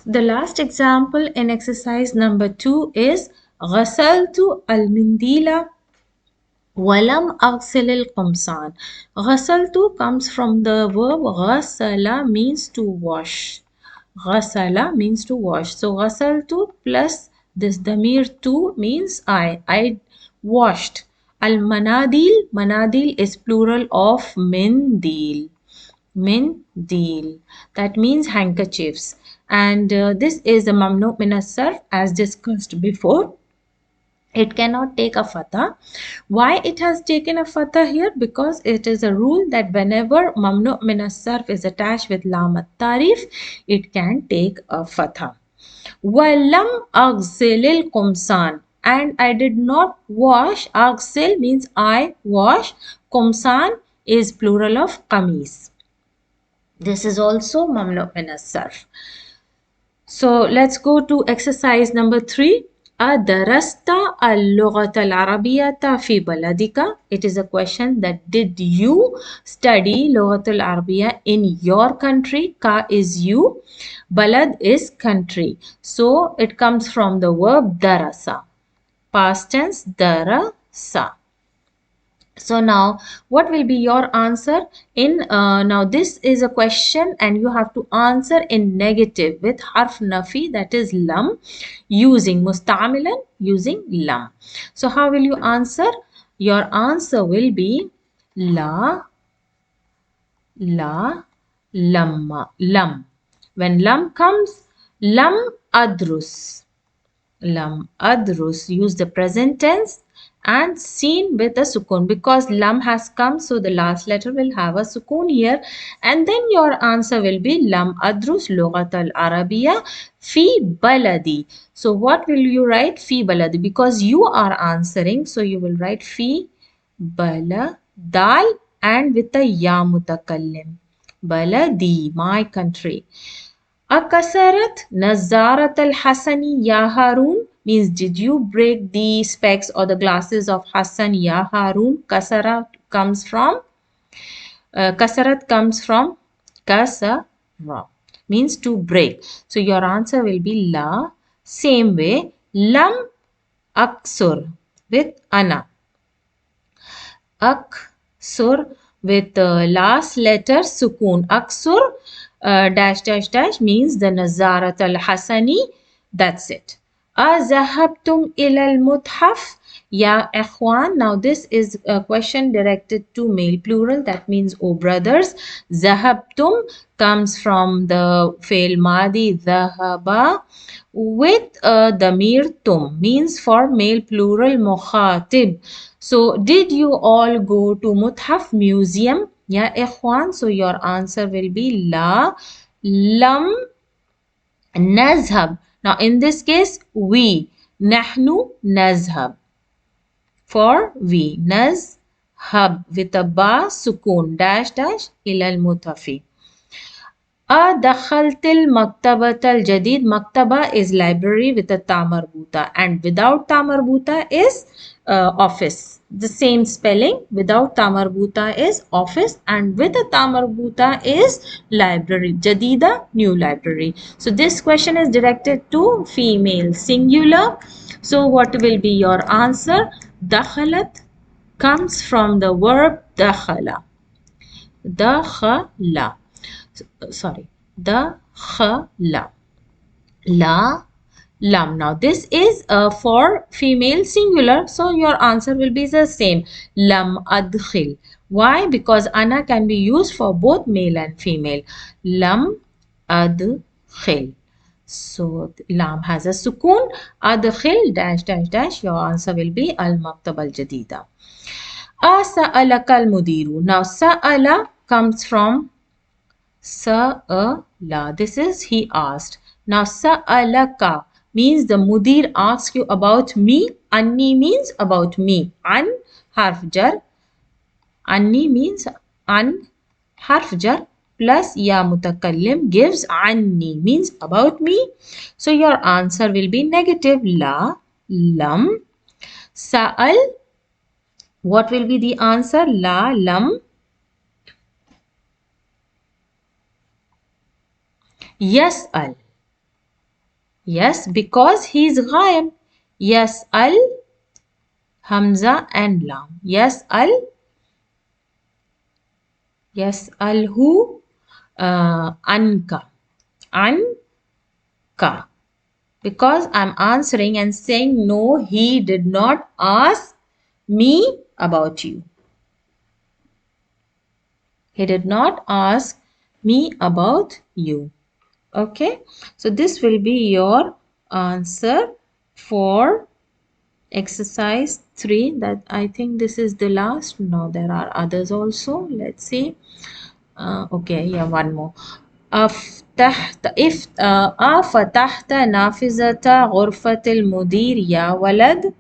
The last example in exercise number 2 is غسلت المنديل ولم أغسل القمصان. غسلت comes from the verb غسل means to wash. غسل means to wash. So غسلت plus this damir to means I washed. Al-manadil, manadil is plural of mindil. Mindil. That means handkerchiefs. And this is a mamnu min as-sarf as discussed before. It cannot take a fatha. Why it has taken a fatha here? Because it is a rule that whenever mamnu min as-sarf is attached with laam taareef, it can take a fatha. Walam aghsilil kumsan. And I did not wash. Aghsil means I wash. Kumsan is plural of qamis. This is also mamnu min as-sarf. So let's go to exercise number 3. أدرست اللغة العربية في بلدك? It is a question that did you study لغة العربية in your country? Ka is you. Balad is country. So it comes from the verb darasa. Past tense darasa. So now what will be your answer in now this is a question and you have to answer in negative with harf nafi, that is lam, using musta'milan, using lam. So how will you answer? Your answer will be la lam. When lam comes, lam adrus. Lam adrus, use the present tense and seen with a sukoon because lam has come, so the last letter will have a sukoon here, and then your answer will be lam adrus lughat al arabiya fi baladi. So what will you write? Fi baladi, because you are answering, so you will write fi bala dal and with a ya mutakallim. Baladi, my country. Akasarat Nazarat al Hassani Ya Harun means did you break the specs or the glasses of Hassan Ya Harun? Kasarat comes from kasra means to break. So your answer will be la. Same way lam aksur with ana. Aksur with the last letter sukoon. Aksur dash dash dash means the Nazarat al Hassani. That's it. Azahabtum ilal muthaf ya ikhwan. Now this is a question directed to male plural. That means oh brothers. Zahabtum comes from the fail madi zahaba with damir tum means for male plural mukhatib. So did you all go to muthaf museum? Ya ikhwan. So your answer will be la lam nazhab. Now in this case we nahnu nazhab. For we nazhab with a ba sukoon dash dash ilal muthafi. Adakhaltil maktabatal jadid. Maktaba is library with a ta marbuta, and without ta marbuta is office. The same spelling. Without ta marbuta is office and with a ta marbuta is library. Jadida, new library. So this question is directed to female singular. So what will be your answer? Dakhalat comes from the verb dakhala. Dakhala. Sorry, dakhala. La lam. Now this is for female singular, so your answer will be the same. Lam adkhil. Why? Because ana can be used for both male and female. Lam adkhil. So lam has a sukoon. Adkhil dash dash dash. Your answer will be al maktab al jadida. Sa'alaka al mudiru. Now sa'ala comes from Sa'ala. This is he asked. Now sa'alaka means the mudir asks you about me. Anni means about me. An harf jar. Anni means an harf jar plus ya mutakallim gives anni means about me. So your answer will be negative. La lam sa'al. What will be the answer? La lam yas'al. Yes, because he is ghaib. Yes, al, hamza and lam. Yes, al, yes, al who, anka, anka. Because I'm answering and saying no, he did not ask me about you. He did not ask me about you. Okay, so this will be your answer for exercise 3. That I think this is the last. No, there are others also. Let's see. Okay, yeah, one more. أفتحت if أفتحت نافذة غرفة المدير يا ولد.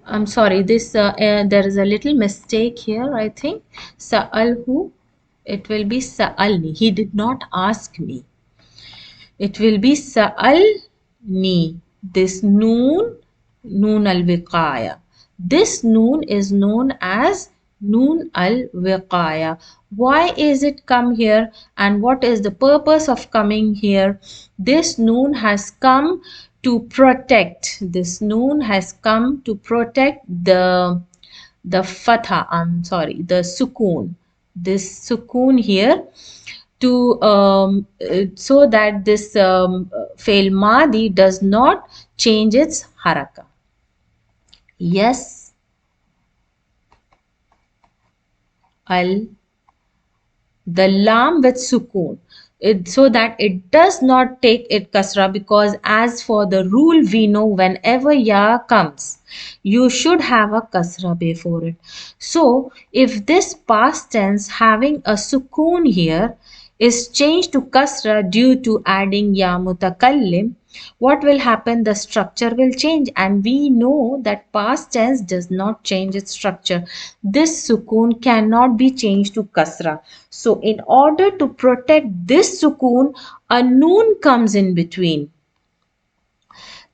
I'm sorry, this there is a little mistake here. I think سأله, it will be سألني. He did not ask me. It will be sa'alni. This noon al-wiqaya. This noon is known as noon al-wiqaya. Why is it come here and what is the purpose of coming here? This noon has come to protect. This noon has come to protect the fatha. I'm sorry, the sukoon. This sukoon here to so that this fail madi does not change its haraka. Yes, al, the lam with sukoon, so that it does not take it kasra, because as for the rule we know whenever ya comes you should have a kasra before it. So if this past tense having a sukoon here is changed to kasra due to adding ya mutakallim, what will happen? The structure will change, and we know that past tense does not change its structure. This sukoon cannot be changed to kasra. So in order to protect this sukoon, a noon comes in between.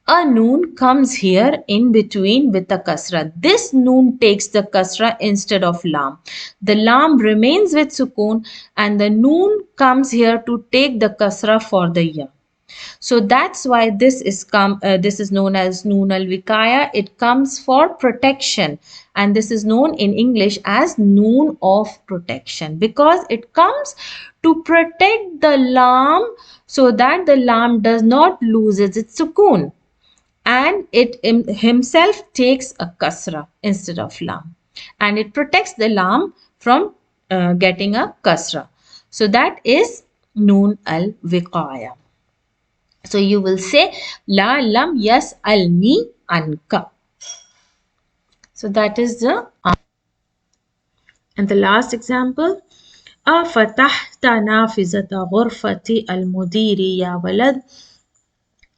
A noon comes here in between with the kasra. This noon takes the kasra instead of lam. The lam remains with sukoon and the noon comes here to take the kasra for the ya. So that's why this is known as noon al vikaya. It comes for protection, and this is known in English as noon of protection, because it comes to protect the lam so that the lam does not lose its sukoon, and it himself takes a kasra instead of lam, and it protects the lam from getting a kasra. So that is noon al vikaya. So you will say La lam yas'alni anka. So that is the and the last example. أفتحت نافذة غرفة المدير يا ولد.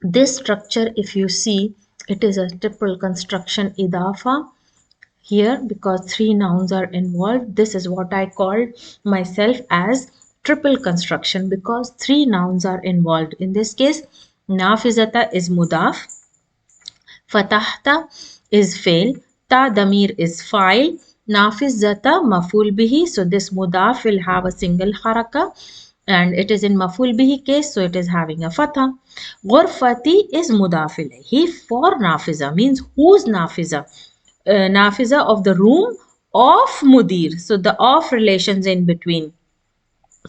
This structure, if you see, it is a triple construction idafa here because three nouns are involved. This is what I called myself as triple construction because three nouns are involved. In this case, nafizata is mudaf, fatahta is fail, ta damir is file, nafizata maful bihi. So this mudaf will have a single haraka and it is in maful bihi case, so it is having a fatha. Ghurfati is mudaf ilayhi for nafiza, means whose nafiza? Nafiza of the room of mudir. So the of relations in between.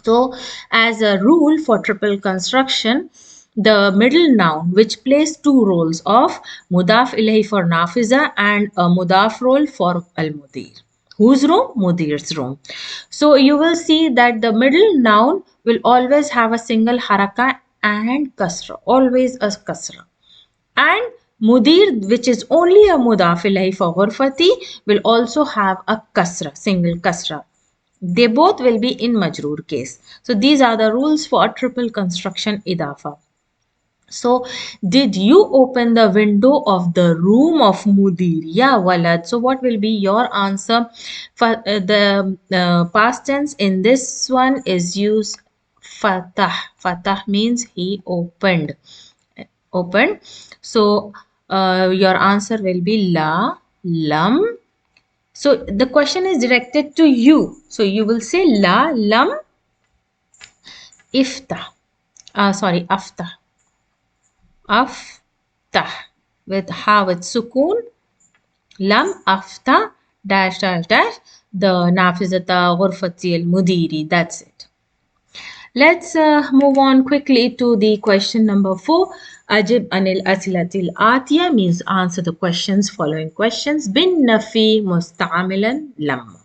So as a rule for triple construction, the middle noun which plays two roles of mudaf ilahi for nafiza and a mudaf role for al-mudir. Whose room? Mudir's room. So you will see that the middle noun will always have a single haraka and kasra, always a kasra. And mudir, which is only a mudaf ilahi for ghurfati, will also have a kasra, single kasra. They both will be in majroor case. So these are the rules for triple construction idafa. So did you open the window of the room of mudir? Ya walad. So what will be your answer? For the past tense in this one is used fatah. Fatah means he opened. Opened. So your answer will be la, lam. So the question is directed to you. So you will say la, lam, iftah. Sorry, aftah. Aftah. With ha with sukoon. Lam aftah dash dash dash. The nafizata ghurfati al mudiri. That's it. Let's move on quickly to the question number 4. Ajib anil asilatil atiya means answer the questions, following questions. Bin nafi musta'amilan lamma.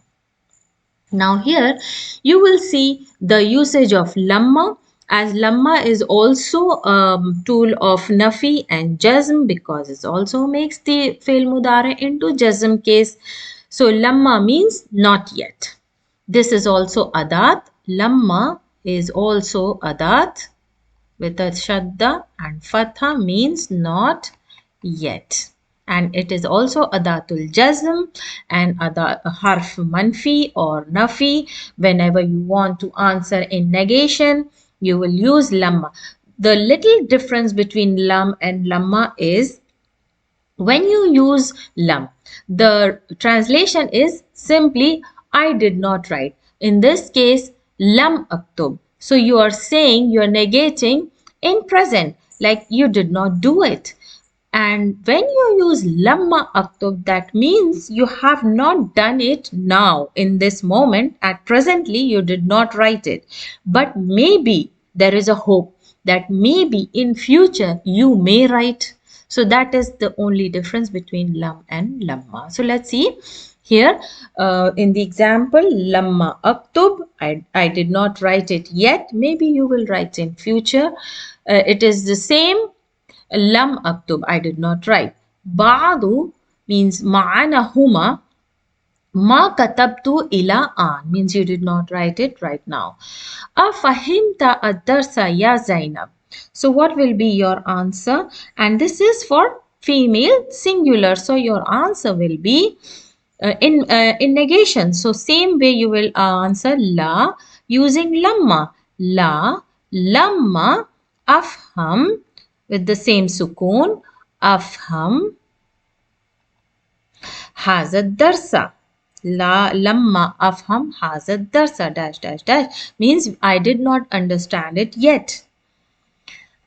Now here you will see the usage of lamma, as lamma is also a tool of nafi and jazm because it also makes the fail mudare into jazm case. So lamma means not yet. This is also adat. Lamma is also adat with a shadda, and fatha means not yet. And it is also adatul jazm and harf manfi or nafi. Whenever you want to answer in negation, you will use lamma. The little difference between lam and lamma is when you use lam, the translation is simply I did not write. In this case, lam aktub. So you are saying, you are negating in present, like you did not do it. And when you use lamma aktub, that means you have not done it now in this moment. At presently, you did not write it. But maybe there is a hope that maybe in future you may write. So that is the only difference between lam and lamma. So let's see here in the example, lamma aktub, I did not write it yet. Maybe you will write in future. It is the same. Lam aktub, I did not write. Ba'du means ma'ana huma. Ma katabtu ila an means you did not write it right now. Afahimta ad-darsa ya Zainab. So what will be your answer? And this is for female singular. So your answer will be in negation. So same way you will answer la using lamma. La, lamma, afham with the same sukoon. Afham هذا الدرس. La lamma afham haza darsa dash dash dash means I did not understand it yet.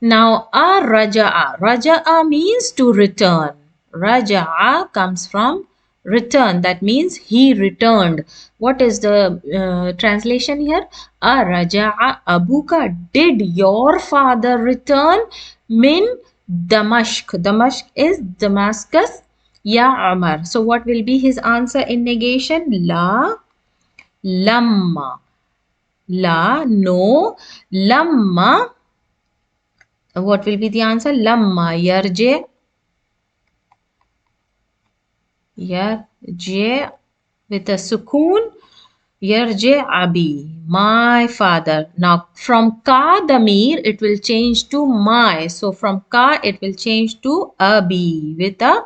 Now raja'a. Raja'a means to return. Raja'a comes from return. That means he returned. What is the translation here? Raja'a abuka. Did your father return? Min Damashq. Damashq is Damascus. Ya Amar. So what will be his answer in negation? La, lamma. La, no. Lamma. What will be the answer? Lamma yarje. Yarje with a sukoon. Yarje abi. My father. Now from ka damir it will change to my. So from ka it will change to abi with a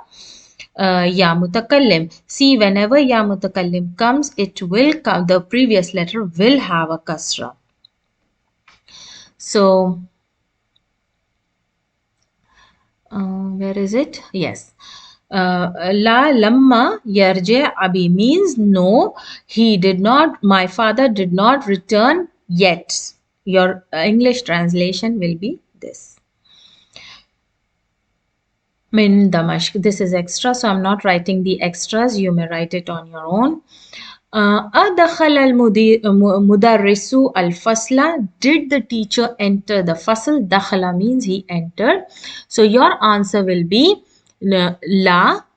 ya mutakallim. See, whenever ya mutakallim comes, it will come, the previous letter will have a kasra. So, where is it? Yes. La lamma yarje abi means no, he did not, my father did not return yet. Your English translation will be this. Min Damashq. This is extra, so I'm not writing the extras. You may write it on your own. أدخل المدرس الفصل. Did the teacher enter the fasl? Dakhala means he entered. So your answer will be la,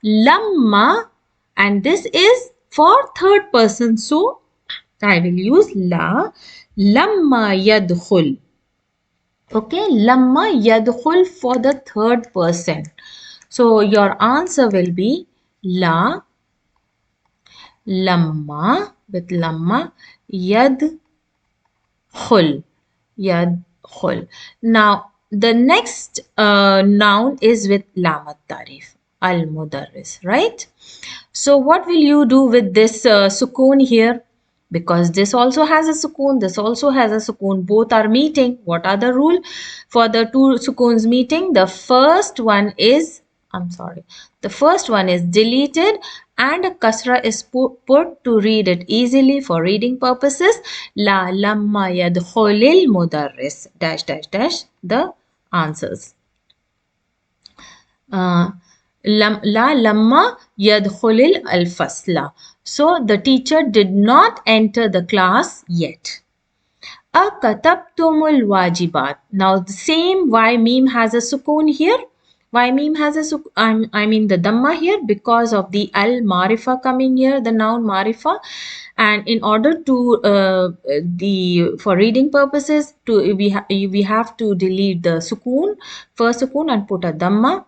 lamma, and this is for third person. So I will use la, lamma yadkhul. Okay, lamma yadkhul for the third person. So your answer will be la, lamma with lamma, yadkhul. Yadkhul. Now the next noun is with lam taareef, al mudarris, right? So what will you do with this sukoon here? Because this also has a sukoon, this also has a sukoon. Both are meeting. What are the rule for the two sukoons meeting? The first one is, the first one is deleted and a kasra is put to read it easily for reading purposes. La lamma yadkhulil mudarris dash dash dash the answers. La lamma yadkhulil al-fasla. So the teacher did not enter the class yet. Akatabtumul wajibat. Now the same why meme has a sukoon here. Why meme has a I mean the dhamma here because of the al marifa coming here, the noun marifa, and in order to the for reading purposes to we have to delete the sukoon, first sukoon, and put a dhamma.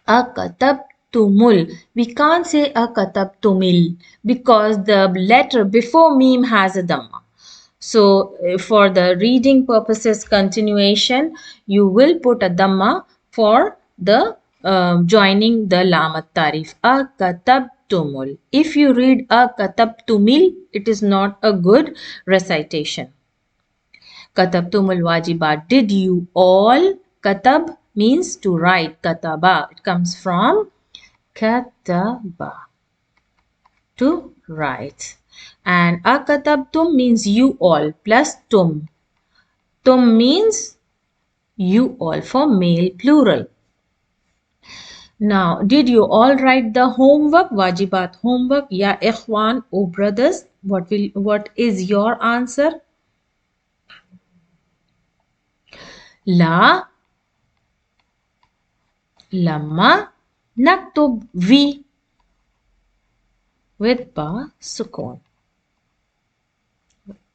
Akatabtumul. We can't say akatabtumil because the letter before meme has a dhamma. So for the reading purposes continuation, you will put a dhamma for the joining the laam taareef. Akatabtumul. If you read akatabtumil, it is not a good recitation. Katabtumul wajibat. Did you all? Katab means to write. Kataba. It comes from kataba. To write. And akatabtum means you all plus tum. Tum means you all for male plural. Now, did you all write the homework? Wajibat homework. Ya ikhwan, O brothers. What is your answer? La lamma naktub vi with ba sukun.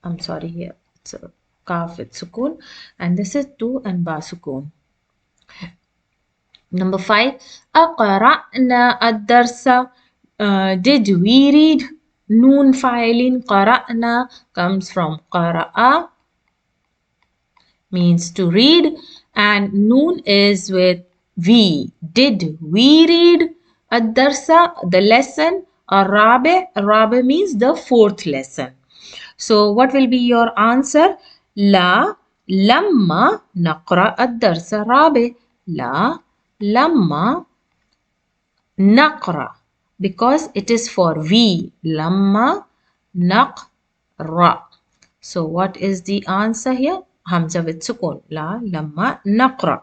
I'm sorry, here it's a kaf with sukun, and this is tu and ba sukun. Number 5, aqra'na ad-darsa. Did we read? Noon fa'ilin qara'na comes from qara'a, means to read, and noon is with we. Did we read ad-darsa, the lesson? Arabe means the fourth lesson. So what will be your answer? La lamma naqra ad-darsa rabi. La lamma naqra, because it is for we. Lamma naqra. So what is the answer here? Hamza with sukun. La lamma naqra.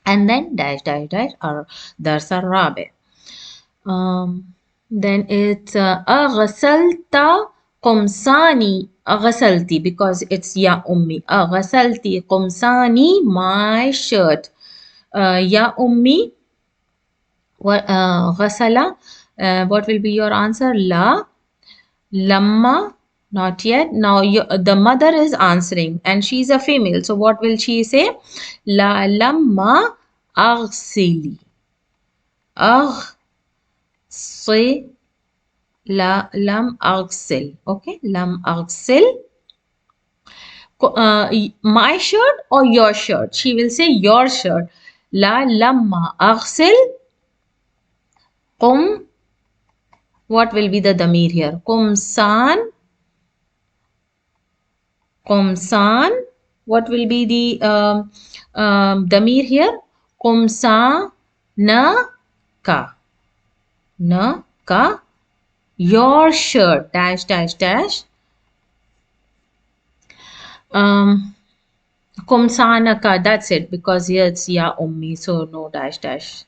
And then dash dash dash or darsa rabi. Then it's aghasalta qumsani. Aghasalti, because it's ya ummi. Aghasalti qumsani, my shirt. Ya ummi, what ghasala, what will be your answer? La lamma, not yet. Now the mother is answering and she's a female, so what will she say? La lamma aghsili. La lam aghsil. Okay, lam aghsil. My shirt or your shirt? She will say your shirt. La lamma aghsil qum. What will be the damir here? Qumsan. Qumsan. What will be the damir here? Qumsa na ka. Na ka. Your shirt dash dash dash. Kumsanaka, that's it, because here it's ya ummi, so no dash dash.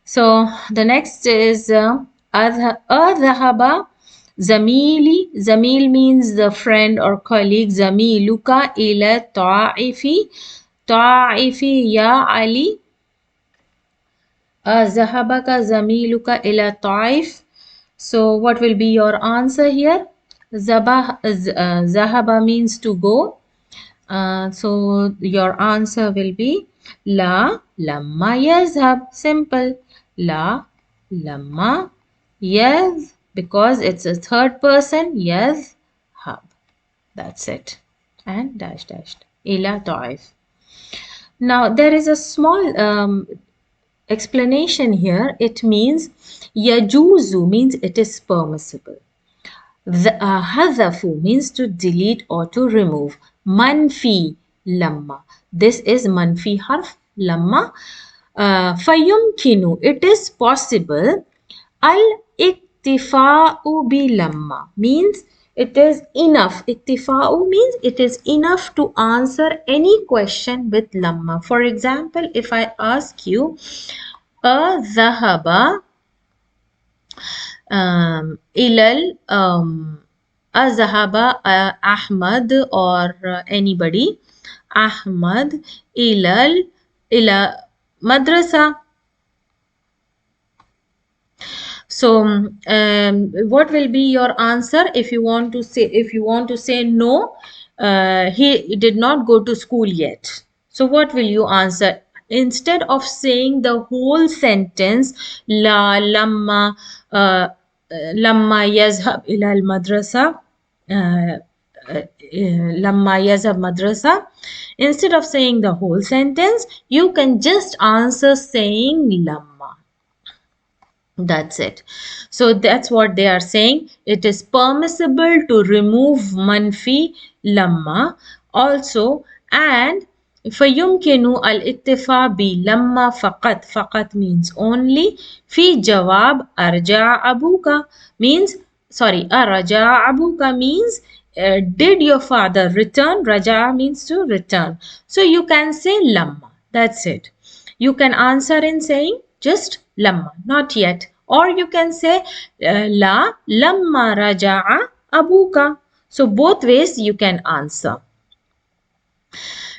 So the next is adhaba zamili. Zamil means the friend or colleague. Zamiluka ila ta'ifi. Ta'ifi ya Ali. Zahabaka zamiluka ila ta'if. So what will be your answer here? Zahaba means to go. So your answer will be La lamma yazhab. Simple. La lamma yaz, because it's a third person. Yazhab. That's it. And dash dash. Ila ta'if. Now there is a small explanation here. It means yajuzu means it is permissible. Hadafu means to delete or to remove. Manfi lamma. This is manfi harf lamma. Fayumkinu, it is possible. Al-iktifa'u bi lamma means it is enough. Iktifa'u means it is enough to answer any question with lamma. For example, if I ask you, a ilal azahaba Ahmad or anybody Ahmad ila madrasa. So what will be your answer if you want to say no, he did not go to school yet. So what will you answer? Instead of saying the whole sentence, la lamma lamma yazhab ila al madrasa, lamma yazhab madrasa, instead of saying the whole sentence, you can just answer saying lamma. That's it. So that's what they are saying. It is permissible to remove manfi lamma also, and فيمكن الاكتفاء بلما فقط. فقط means only. في جواب أرجع أبوك means أرجع أبوك means did your father return? Raja means to return. So you can say lamma. That's it. You can answer in saying just lamma, not yet. Or you can say la lamma raja'a abuka. So both ways you can answer.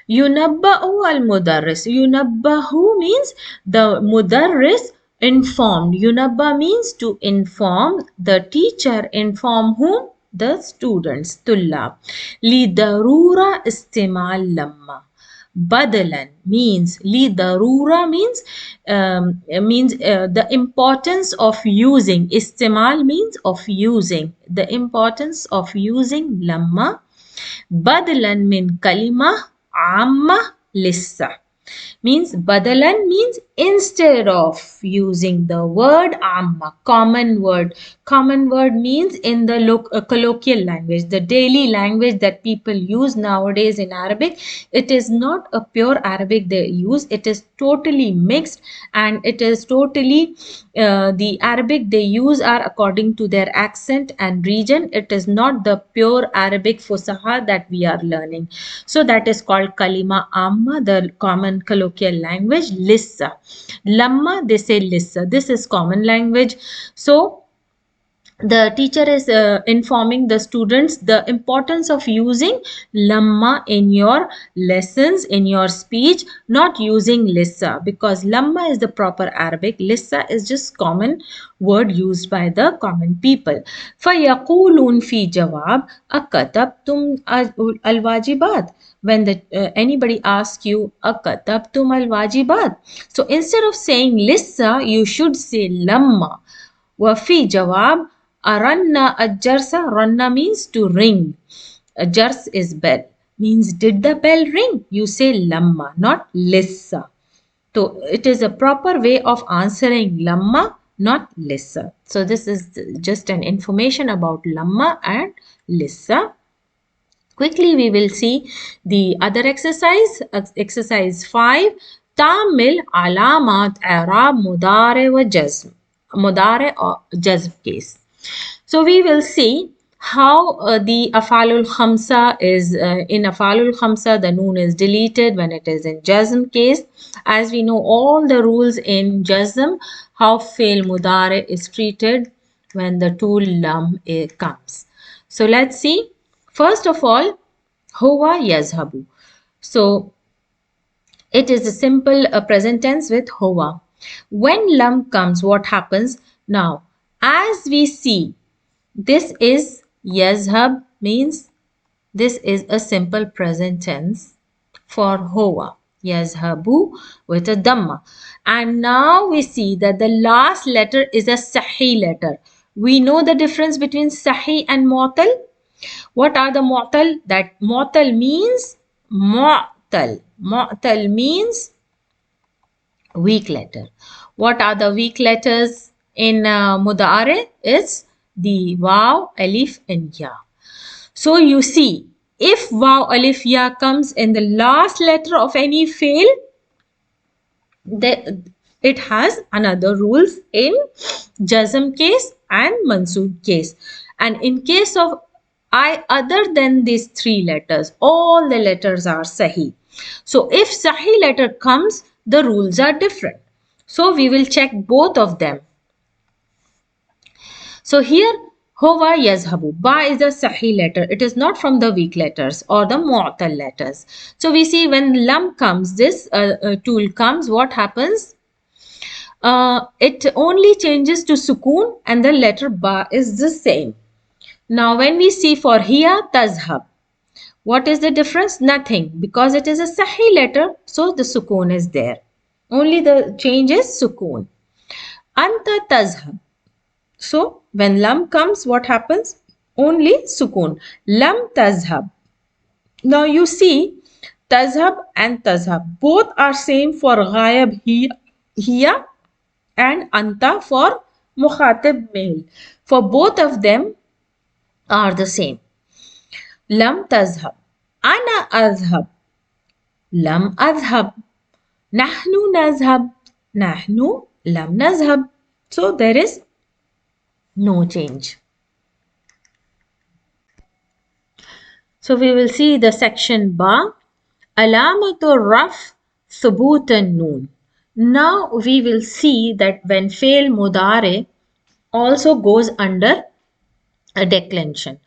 Yunabba'u al-mudarris. Yunabbahu means the mudarris informed. Yunabba means to inform. The teacher inform whom? The students. Tullab. Li darura istimal lamma. Badalan means li darura means the importance of using. Istimal means of using. The importance of using lamma. Badalan min kalima amma lissa means badalan means instead of using the word amma, common word means in the colloquial language, the daily language that people use nowadays in Arabic. It is not a pure Arabic they use, it is totally mixed, and it is totally the Arabic they use are according to their accent and region. It is not the pure Arabic Fusaha that we are learning. So that is called kalima amma, the common colloquial language. Lissa, lamma, they say lissa. This is common language. So the teacher is informing the students the importance of using lamma in your lessons, in your speech, not using lissa, because lamma is the proper Arabic, lissa is just common word used by the common people. فَيَقُولُونَ فِي جَوَابٍ أَكَتَبْتُمْ الْوَاجِبَاتِ. When anybody asks you أَكَتَبْتُمْ الْوَاجِبَاتِ, so instead of saying lissa, you should say lamma. وفي جواب أرنا الجرس. Ranna means to ring. A jars is bell. Means did the bell ring? You say lamma, not lissa. So it is a proper way of answering lamma, not lissa. So this is just an information about lamma and lissa. Quickly we will see the other exercise. Exercise 5. تعمل علامات إعراب مضارع وجزم. مضارع or jazm case. So we will see how the afalul khamsa is in afalul khamsa the noon is deleted when it is in jazm case. As we know all the rules in jazm, how fail mudare is treated when the tool lam comes. So let's see. First of all, huwa yazhabu. So it is a simple present tense with huwa. When lam comes, what happens? Now, as we see, this is yazhab means this is a simple present tense for huwa. Yazhabu with a dhamma. And now we see that the last letter is a sahi letter. We know the difference between sahi and mu'tal. What are the mu'tal? That mu'tal means mu'tal. Mu'tal means weak letter. What are the weak letters in mudare? It's the waw, alif and ya. So you see, if waw, alif, ya comes in the last letter of any fail, It has another rules in jazm case and mansoob case. And in case of I other than these three letters, all the letters are Sahih. So if Sahih letter comes, the rules are different. So we will check both of them. So here, Hova yazhabu. Ba is a Sahih letter. It is not from the weak letters or the mu'tal letters. So we see when lam comes, this tool comes, what happens? It only changes to sukoon and the letter ba is the same. Now when we see for hiya tazhab, what is the difference? Nothing, because it is a Sahih letter, so the sukoon is there. Only the change is sukoon. Anta tazhab. So when lam comes, what happens? Only sukoon. Lam tazhab. Now you see tazhab and tazhab both are same for ghayab hiya and anta for mukhatib male. For both of them are the same. Lam tazhab. Ana azhab. Lam azhab. Nahnu nazhab. Nahnu lam nazhab. So there is no change. So we will see the section ba. Alamatu raf thubut noon. Now we will see that when fail mudare also goes under a declension.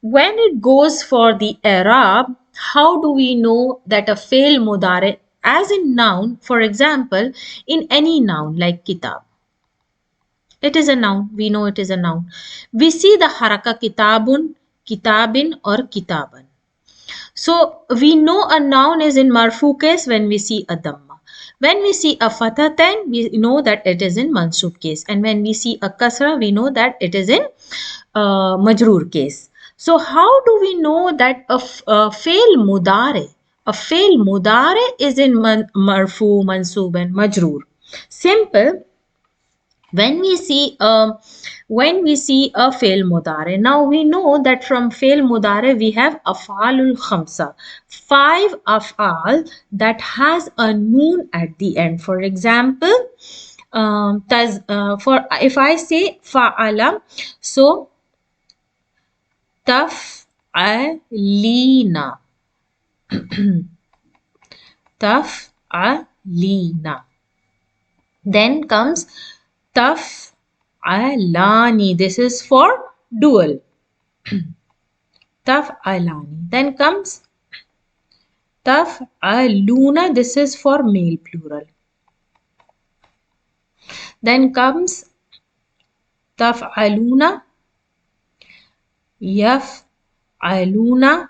When it goes for the Arab, how do we know that a fail mudare, as in noun, for example, in any noun like kitab? It is a noun. We know it is a noun. We see the haraka kitabun, kitabin or kitaban. So we know a noun is in marfu case when we see a dhamma. When we see a fatha, then we know that it is in mansub case. And when we see a kasra, we know that it is in majroor case. So how do we know that a fail mudare is in marfu, mansub and majroor? Simple. When we see a fail mudare, now we know that from fail mudare we have afalul khamsa, 5 afal that has a noon at the end. For example, for if I say fa'ala, so taf'alina, taf'alina. Then comes taf'alani. This is for dual. Taf'alani. Then comes taf'aluna. This is for male plural. Then comes taf'aluna, yaf'aluna.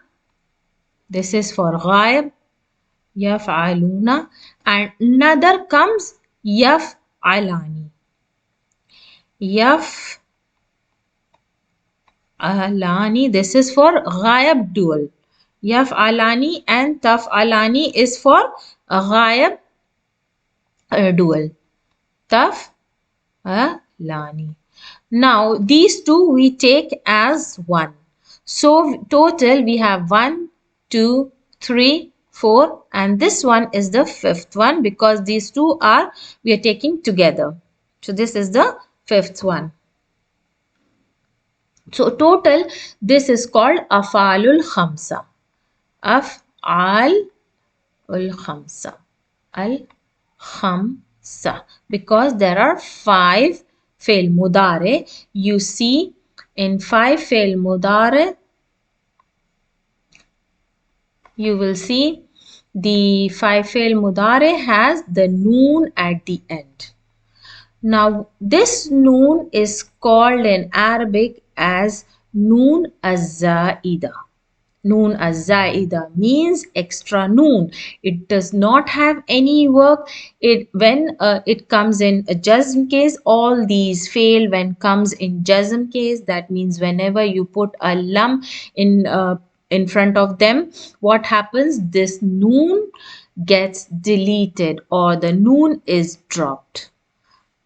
This is for ghaib. Yaf'aluna. And another comes yaf'alani. Yaf'alani. This is for ghayab dual. Yaf'alani and taf'alani is for ghayab dual. Taf'alani. Now these two we take as one. So total we have 1, 2, 3, 4 and this one is the fifth one because these two we are taking together. So this is the fifth one. So total this is called afalul khamsa. Af'alul khamsa. Al khamsa. Because there are 5 fail mudare. You see in 5 fail mudare, you will see the 5 fail mudare has the noon at the end. Now this noon is called in Arabic as noon az-zaida. Noon az-zaida means extra noon. It does not have any work. When it comes in a jazm case, all these fail when comes in jazm case. That means whenever you put a lam in front of them, what happens? This noon gets deleted or the noon is dropped.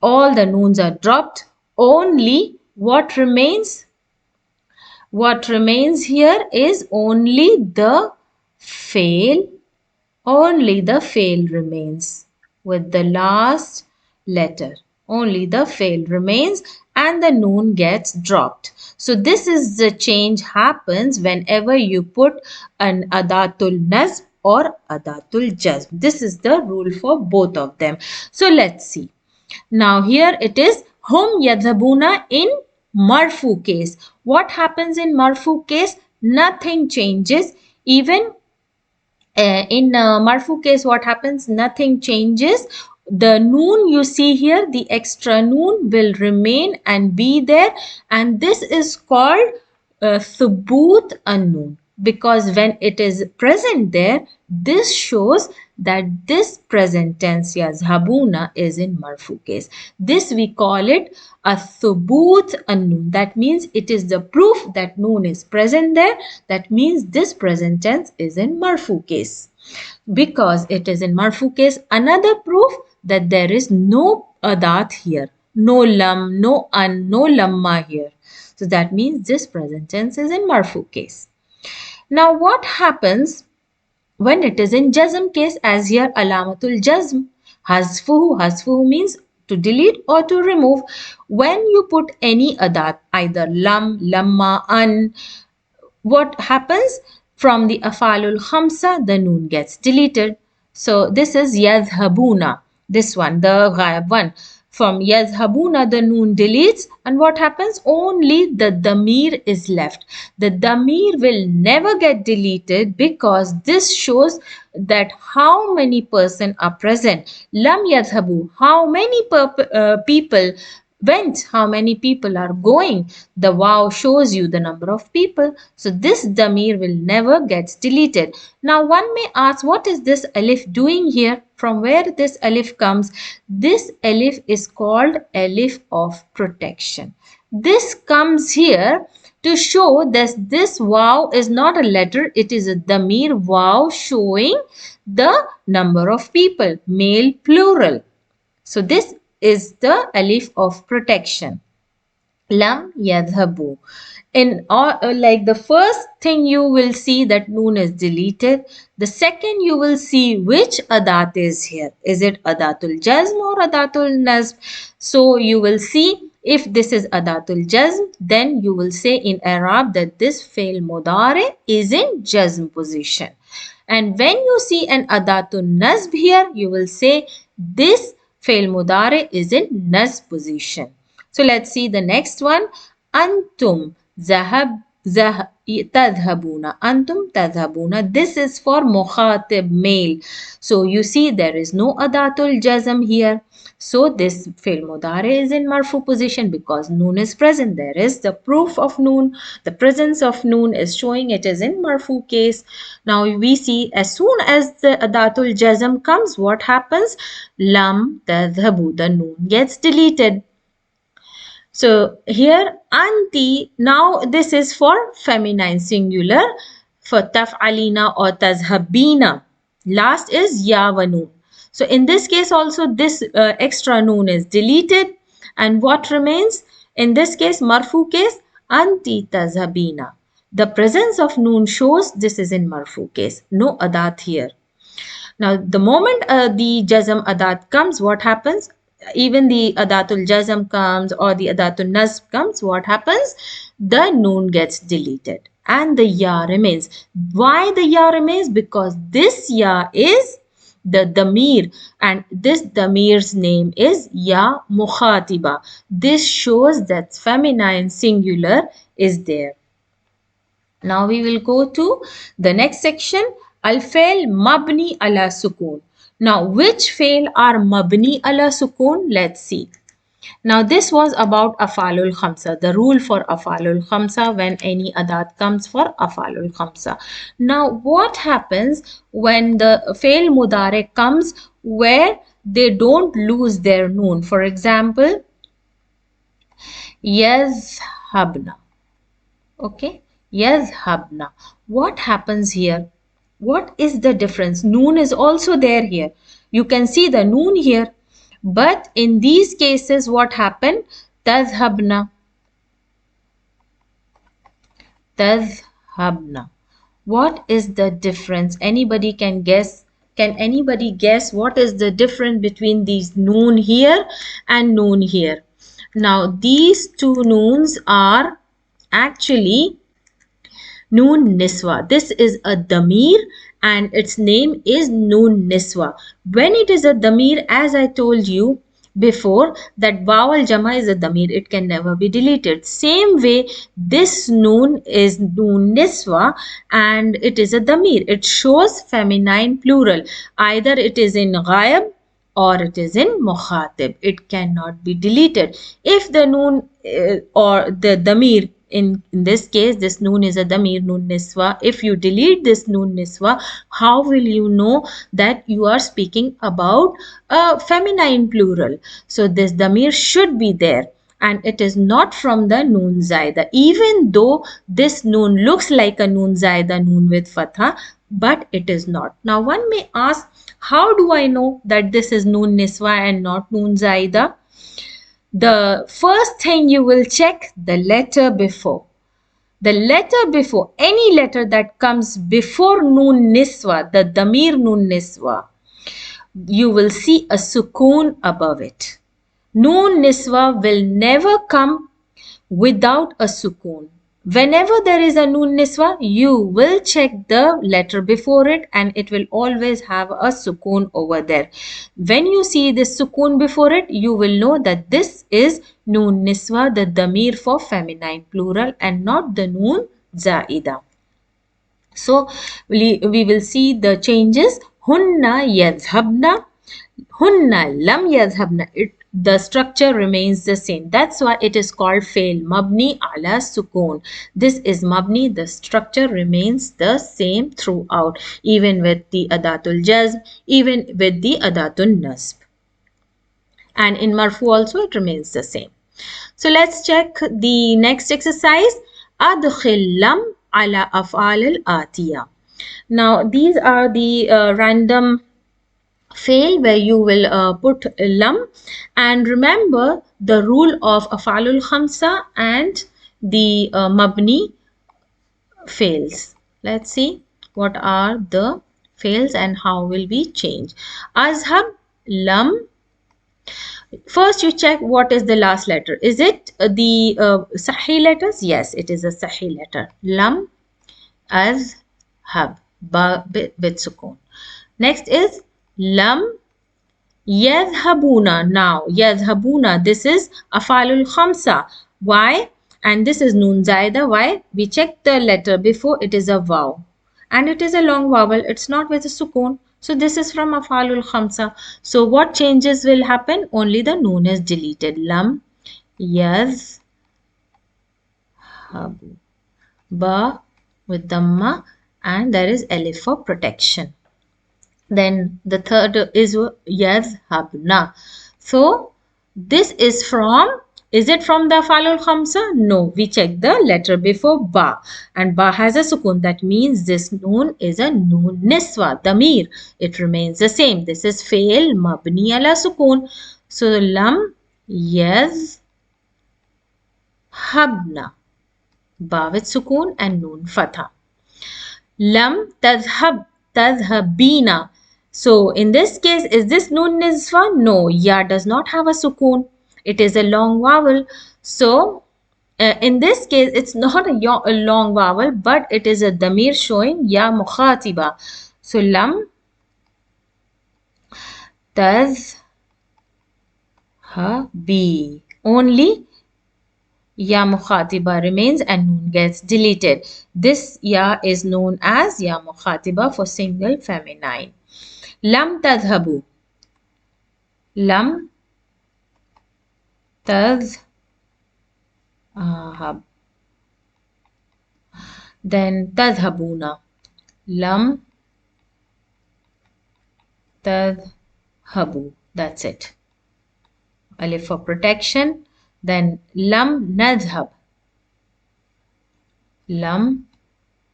All the noons are dropped. Only what remains? What remains here is only the fail. Only the fail remains with the last letter. Only the fail remains and the noon gets dropped. So this is the change happens whenever you put an adatul nazm or adatul jazm. This is the rule for both of them. So let's see. Now here it is hum yadhabuna in marfu case. What happens in marfu case? Nothing changes. Even in marfu case, what happens? Nothing changes. The noon you see here, the extra noon will remain and be there, and this is called thubut an-noon, because when it is present there, this shows that this present tense yazhabuna is in marfu case. This we call it a thubut an-noon. That means it is the proof that noon is present there. That means this present tense is in marfu case. Because it is in marfu case, another proof that there is no adat here, no lam, no an, no lamma here. So that means this present tense is in marfu case. Now what happens when it is in jazm case? As here alamatul jazm, hasfuhu means to delete or to remove. When you put any adat, either lam, lamma, an, what happens? From the afalul khamsa, the noon gets deleted. So this is yadhabuna, this one, the ghaib one. From yadhabuna, the noon deletes, and what happens? Only the damir is left. The damir will never get deleted because this shows that how many person are present. Lam yadhabu, how many people went, how many people are going. The wow shows you the number of people. So this damir will never get deleted. Now one may ask, what is this alif doing here? From where this alif comes? This alif is called alif of protection. This comes here to show that this wow is not a letter, it is a damir wow showing the number of people, male plural. So this is the alif of protection. Lam yadhabu. In like the first thing you will see that noon is deleted. The second you will see which adat is here. Is it adatul jazm or adatul nazm? So you will see if this is adatul jazm, then you will say in Arab that this fail mudare is in jazm position. And when you see an adatun nasb here, you will say this fail mudare is in nasb position. So let's see the next one. Antum tadhabuna. Antum tadhabuna. This is for mukhatib, male. So you see there is no adatul jazm here. So this fail mudare is in marfu position because noon is present. There is the proof of noon. The presence of noon is showing it is in marfu case. Now we see as soon as the adatul jazm comes, what happens? Lam tadhabu. The noon gets deleted. So here anti, now this is for feminine singular, for taf'alina or tazhabina. Last is ya wa noon. So in this case also this extra noon is deleted, and what remains? In this case, marfu case, anti tazhabina. The presence of noon shows this is in marfu case. No adat here. Now, the moment the jazm adat comes, what happens? Even the adatul jazm comes or the adatul nasb comes, what happens? The noon gets deleted and the ya remains. Why the ya remains? Because this ya is the damir, and this damir's name is ya mukhatiba. This shows that feminine singular is there. Now we will go to the next section, al-fail mabni ala sukun. Now which fail are mabni ala sukun? Let's see. Now this was about afalul khamsa, the rule for afalul khamsa when any adat comes for afalul khamsa. Now what happens when the fail mudare comes where they don't lose their noon? For example, yazhabna. Okay, yazhabna. What happens here? What is the difference? Noon is also there here. You can see the noon here. But in these cases, what happened? Tazhabna. Tazhabna. What is the difference? Anybody can guess Can anybody guess what is the difference between these noon here and noon here? Now these two noons are actually Noon Niswa. This is a Damir and its name is Noon Niswa. When it is a Damir, as I told you before, that Vowel Jama is a Damir, it can never be deleted. Same way, this Noon is Noon Niswa and it is a Damir. It shows feminine plural. Either it is in Ghaib or it is in mukhatib. It cannot be deleted. If the noon or the damir, in this case, this noon is a damir, noon niswa. If you delete this noon niswa, how will you know that you are speaking about a feminine plural? So this damir should be there. And it is not from the noon zaida, even though this noon looks like a noon zaida, noon with fatha, but it is not. Now one may ask, how do I know that this is noon niswa and not noon zaida? The first thing you will check the letter before. The letter before, any letter that comes before noon niswa, the damir noon niswa, you will see a sukoon above it. Noon niswa will never come without a sukoon. Whenever there is a noon niswa, you will check the letter before it and it will always have a sukoon over there. When you see this sukoon before it, you will know that this is noon niswa, the damir for feminine plural, and not the noon zaida. So we will see the changes. Hunna yadhhabna, hunna lam yadhhabna. The structure remains the same. That's why it is called fail mabni ala sukoon. This is mabni. The structure remains the same throughout, even with the adatul jazm, even with the adatul nasb. And in marfu also it remains the same. So let's check the next exercise. Adkhil lam ala af'al al-atiya. Now these are the random fail where you will put lam, and remember the rule of afalul khamsa and the mabni fails. Let's see what are the fails and how will we change. Azhab, lam. First you check what is the last letter. Is it the sahih letters? Yes, it is a sahih letter. Lam, azhab, ba with sukoon. Next is lam yadhhabuna. Now yadhhabuna, this is afalul khamsa. Why? And this is noon zaida. Why? We check the letter before, it is a vaw and it is a long vowel. It's not with a sukoon. So this is from afalul khamsa. So what changes will happen? Only the noon is deleted. Lam yadhhabu, ba with dhamma, and there is alif for protection. Then the third is yadhhabna. So this is from, is it from the afalul khamsa? No, we check the letter before ba, and ba has a sukoon. That means this noon is a noon niswa, damir. It remains the same. This is fail mabni ala sukoon. So lam yadhhabna, ba with sukoon and noon fatha. Lam tadhhab, tadhhabina. So in this case, is this noon niswa? No, ya does not have a sukoon. It is a long vowel. So in this case, it's not a long vowel, but it is a damir showing ya mukhatiba. So lam tadhhabi. Only ya mukhatiba remains and noon gets deleted. This ya is known as ya mukhatiba for single feminine. Lam tadhhabu. Lam tadhhab. Then tadhhabuna. Lam tadhhabu. That's it. Alif for protection. Then lam nadhhab. Lam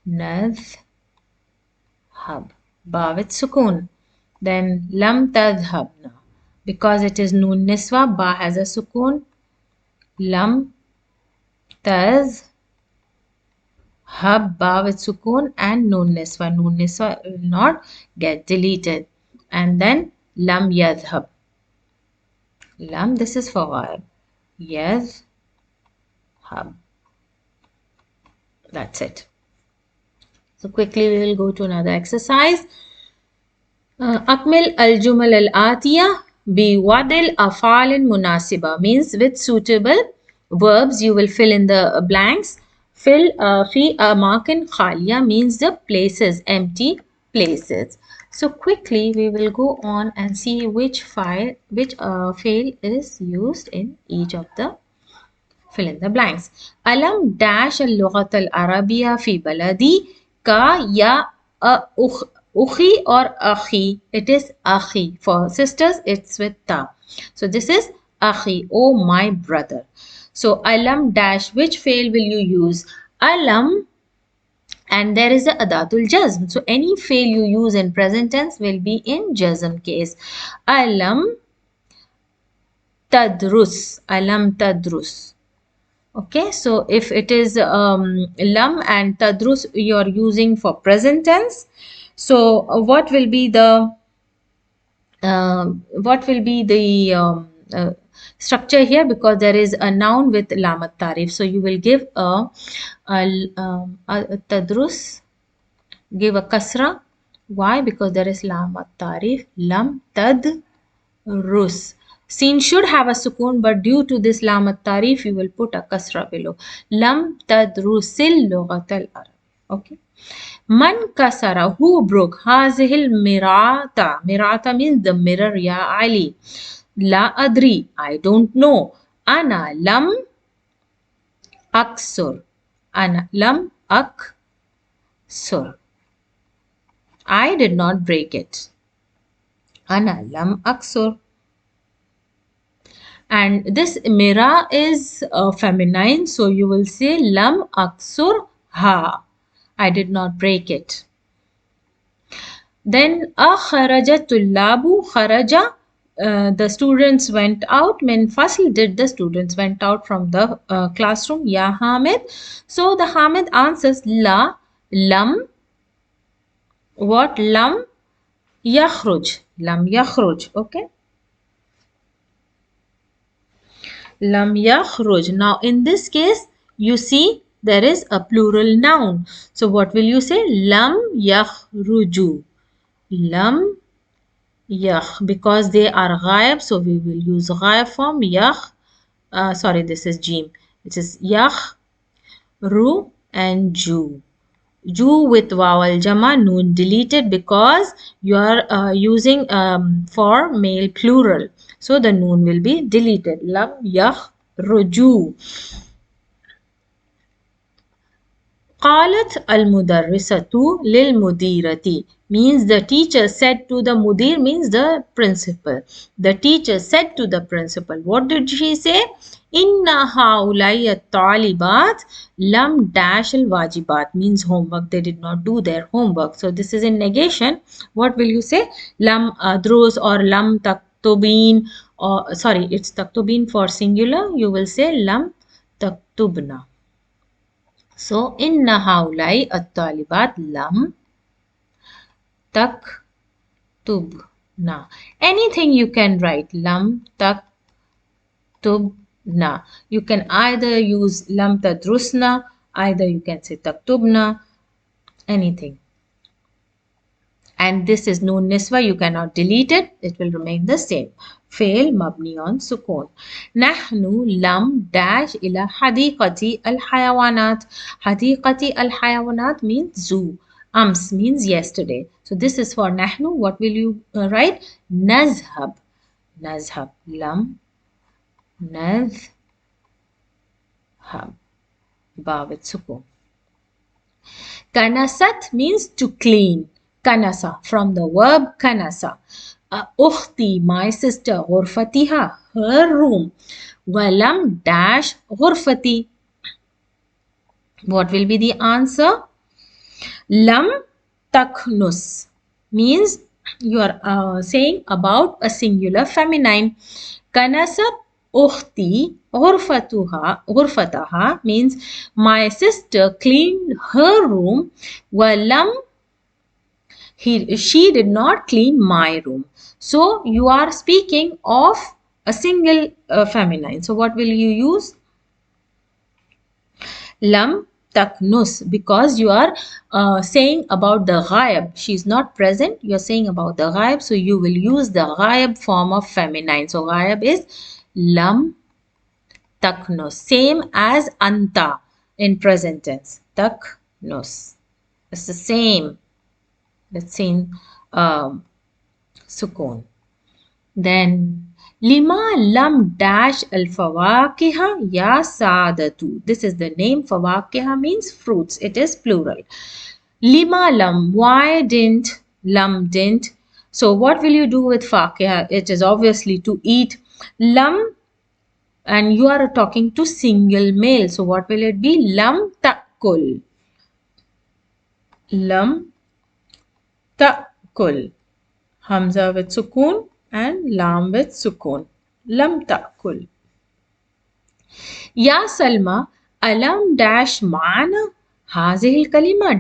nadhhab. Ba with sukoon. Then lam tadhhabna. Because it is noon niswa, ba has a sukoon. Lam tadhhab, ba with sukoon and noon niswa. Noon niswa will not get deleted. and then lam yadhhab. Lam, this is for ghaib. Yadhhab. That's it. So quickly we will go to another exercise. Akmil al-jumal al-atiya biwadil afal munasiba means with suitable verbs you will fill in the blanks. Fill fi amakin khaliya means the places, empty places. So quickly we will go on and see which fail is used in each of the fill in the blanks. Alam dash al-lughat al-arabiyya fi baladi ka ya ukhi or akhi. It is akhi. For sisters, it's with ta. So this is akhi, oh my brother. So alam dash, which fail will you use? Alam, and there is the adatul jazm. So any fail you use in present tense will be in jazm case. Alam tadrus. Alam tadrus. Okay, so if it is lam and tadrus you are using for present tense, so what will be the structure here? Because there is a noun with lam taareef, so you will give a tadrus, give a kasra. Why? Because there is lam taareef, lam tadrus. Sin should have a sukoon, but due to this lam at-tarif, you will put a kasra below. Lam tadrusil lughat al-arab. Okay. Man kasara, who broke? Hazihil mirata. Mirata means the mirror, ya Ali. La adri, I don't know. Ana lam aksur. Ana lam aksur. I did not break it. Ana lam aksur. And this mira is feminine, so you will say lam aksur ha. I did not break it. Then kharaja tullabu, kharaja, the students went out. Min fasl, did the students went out from the classroom? Ya Hamid. So the Hamid answers la, lam, what? Lam yakhruj. Lam yakhruj. Okay. Lam yakhruj. Now in this case, you see there is a plural noun. So what will you say? Lam yakhruju. Lam yakh. Because they are ghaib, so we will use ghaib form. Yakh. Sorry, this is jim. It is yakh, ru and ju. Ju with vowel jama, noon deleted because you are using for male plural. So the noon will be deleted. Lam yakhruju. قالت المدرسة للمديرة means the teacher said to the mudir, means the principal. The teacher said to the principal. What did she say? Inna haulai at-talibat lam dash al-wajibat means homework. They did not do their homework. So this is in negation. What will you say? Lam adrus or lam taktubin, or sorry, it's taktubin for singular. You will say lam taktubna. So inna haulai at-talibat lam taktubna. Anything you can write. Lam taktubna. You can either use lam tadrusna, either you can say taktubna, anything. And this is noon niswa, you cannot delete it, it will remain the same. Fail mabni on sukoon. Nahnu lam dash ila hadiqati al hayawanat. Hadiqati al hayawanat means zoo. Ams means yesterday. So this is for nahnu. What will you write? Nazhab. Nazhab. Lam nazhab. Ba with sukoon. Kanasat means to clean. Kanasa from the verb kanasa. Ukhti, my sister, ghurfatiha, her room. Walam dash ghurfati. What will be the answer? Lam taknus means you are saying about a singular feminine. Kanasat ukhti ghurfataha means my sister cleaned her room. Walam She did not clean my room. So you are speaking of a single feminine. So what will you use? Lam taknus, because you are saying about the ghaib. She is not present. You are saying about the ghaib. So you will use the ghaib form of feminine. So ghaib is lam taknus. Same as anta in present tense. Taknus. It's the same. The same sukoon. Then lima lam dash al fawakiha ya sadatu. This is the name. Fawakiha means fruits. It is plural. Lima lam. Why didn't? Lam didn't. So what will you do with fakiha? It is obviously to eat. Lam, and you are talking to single male. So what will it be? Lam takul. Lam takul. Hamza with sukoon and lam with sukoon. Lam ta'kul. Ya Salma, alam dash ma'ana hazihil kalima.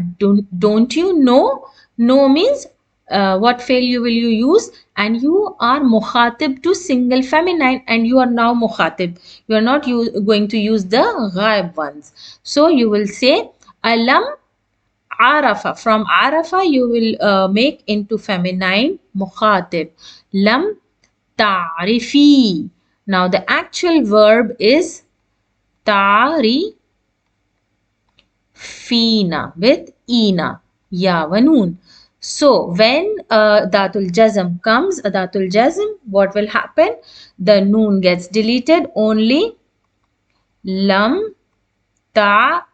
Don't you know? No means what fail you will you use, and you are mukhatib to single feminine, and you are now mukhatib. You are not going to use the ghaib ones. So you will say alam Arafa. From Arafa, you will make into feminine mukhatib. Lam taareefi. Now, the actual verb is taarifina with ina, ya wa noon. So, when datul jazm comes, datul jazm, what will happen? The noon gets deleted, only lam ta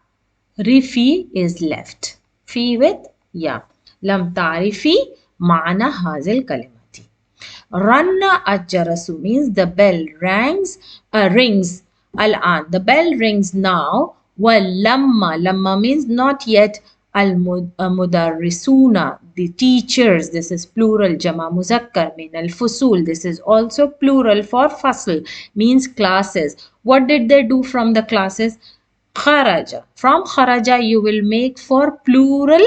rifi is left. Fi with ya. Lam tarifi ma'ana hazil kalimati. Ranna ajarasu means the bell rings. Al-an. The bell rings now. Wal lamma. Lamma means not yet. Al-mudarrisuna. The teachers. This is plural. Jama muzakkar. Min al-fusul. This is also plural for fasl. Means classes. What did they do from the classes? Kharaja. From kharaja you will make for plural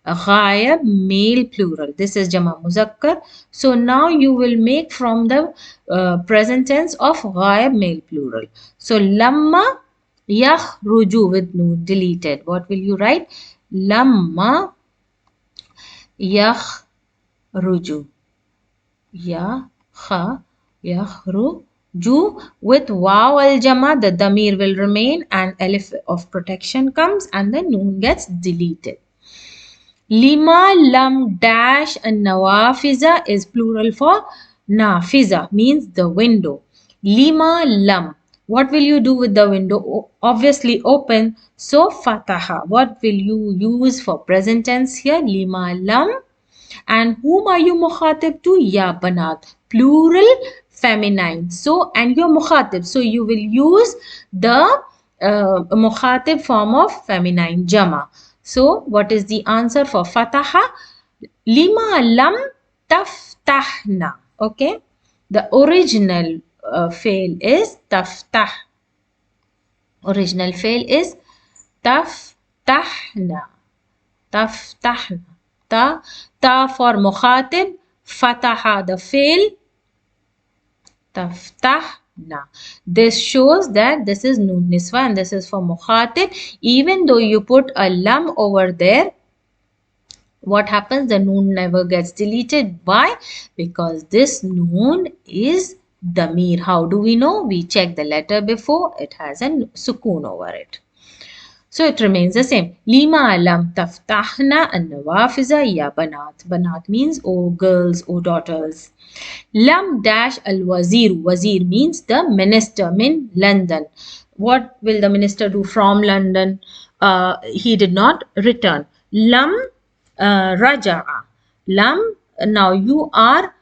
ghayab male plural. This is jama muzakkar. So now you will make from the present tense of ghayab male plural. So lamma yakhruju with noon deleted. What will you write? Lamma yakhruju. Yakhruju. With waw al jama, the damir will remain and alif of protection comes and the noon gets deleted. Lima lam dash and nawafiza is plural for nafiza, means the window. Lima lam. What will you do with the window? Obviously open. So fataha. What will you use for present tense here? Lima lam. And whom are you mukhatib to? Ya banat. Plural feminine. So, and you're mukhatib. So, you will use the mukhatib form of feminine jama. So, what is the answer for fataha? Lima lam taftahna. Okay. The original fail is taftah. Original fail is taftahna. Taftahna. Ta for mukhatib, fataha the fail, taftahna. This shows that this is noon niswa and this is for mukhatib. Even though you put a lam over there, what happens? The noon never gets deleted. Why? Because this noon is damir. How do we know? We check the letter before. It has a sukoon over it. So it remains the same. Lima lam taftahna an-nawafiza ya banat. Banat means oh girls, oh daughters. Lam dash al-wazir. Wazir means the minister in London. What will the minister do from London? He did not return. Lam raja'a. Lam, now you are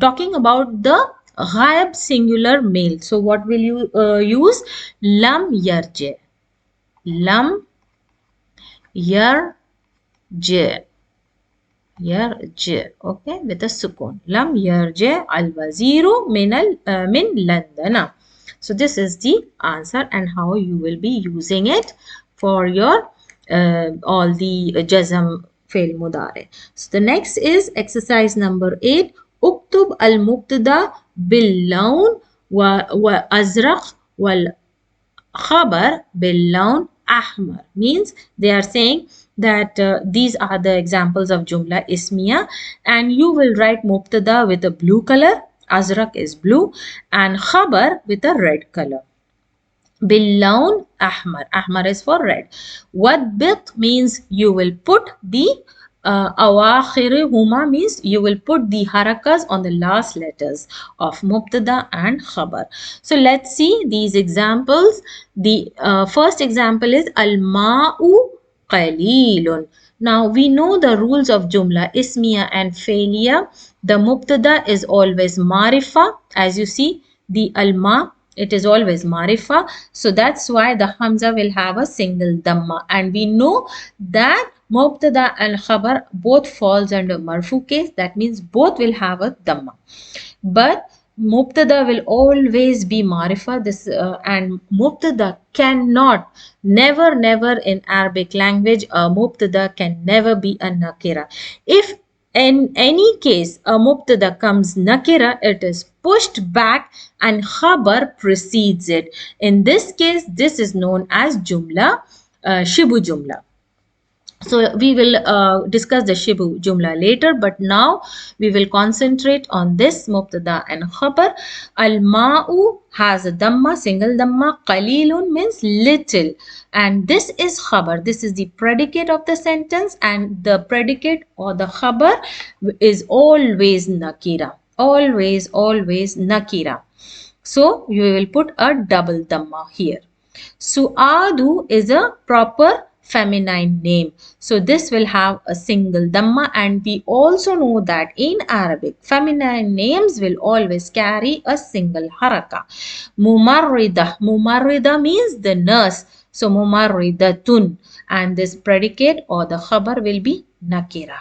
talking about the ghaib singular male. So what will you use? Lam yarji. Lam yarji. Yarji. Okay, with a sukoon. Lam yarji al-waziru min London. So this is the answer and how you will be using it for your all the jazm fail mudare. So the next is exercise number 8. Uktub al-mubtada bil-lawn wa azraq wal khabar bil-lawn ahmar. Means they are saying that these are the examples of jumla ismiya, and you will write mubtada with a blue color, azraq is blue, and khabar with a red color. Billaun ahmar. Ahmar is for red. Wadbit means you will put the awakhirihuma means you will put the harakas on the last letters of mubtada and khabar. So let's see these examples. The first example is al-ma'u qalilun. Now we know the rules of jumla ismiya and failiya. The mubtada is always marifa. As you see, the al-ma, it is always marifa. So that's why the hamza will have a single dhamma. And we know that mubtada and khabar both falls under marfu case. That means both will have a dhamma. But mubtada will always be marifa. And mubtada cannot, never in Arabic language, a mubtada can never be a nakira. If in any case a mubtada comes nakira, it is pushed back and khabar precedes it. In this case, this is known as jumla, shibu jumla. So we will discuss the shibu jumla later, but now we will concentrate on this mubtada and khabar. Al-ma'u has a dhamma, single dhamma. Qalilun means little, and this is khabar. This is the predicate of the sentence, and the predicate or the khabar is always nakira. Always nakira. So you will put a double dhamma here. Su'adu is a proper feminine name. So this will have a single dhamma, and we also know that in Arabic, feminine names will always carry a single haraka. Mumarrida. Mumarrida means the nurse. So mumarridatun, and this predicate or the khabar will be nakira.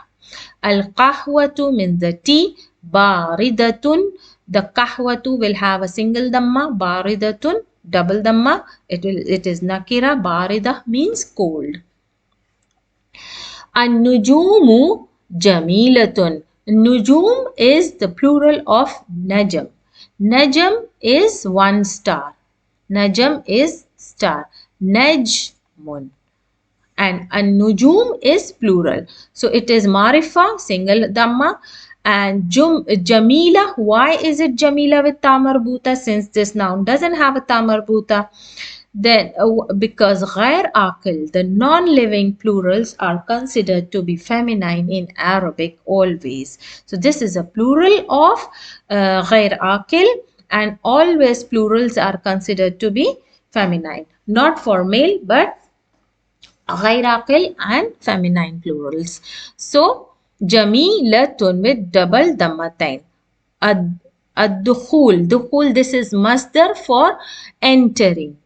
Al-qahwatu means the tea. Baridatun. The kahwatu will have a single dhamma. Baridatun, double dhamma. It is nakira. Barida means cold. An-nujumu jamilatun. Nujum is the plural of najam. Najam is one star. Najam is star. Najmun. And an-nujum is plural. So it is marifa, single dhamma. And jamila, why is it jamila with ta marbuta? Since this noun doesn't have a ta marbuta, then because ghair aqil, the non-living plurals are considered to be feminine in Arabic always. So this is a plural of ghair aqil, and always plurals are considered to be feminine, not for male but ghair aqil and feminine plurals. So jamilatun with double dhammatain. Ad-dukhul. Dukhul, this is masdar for entering.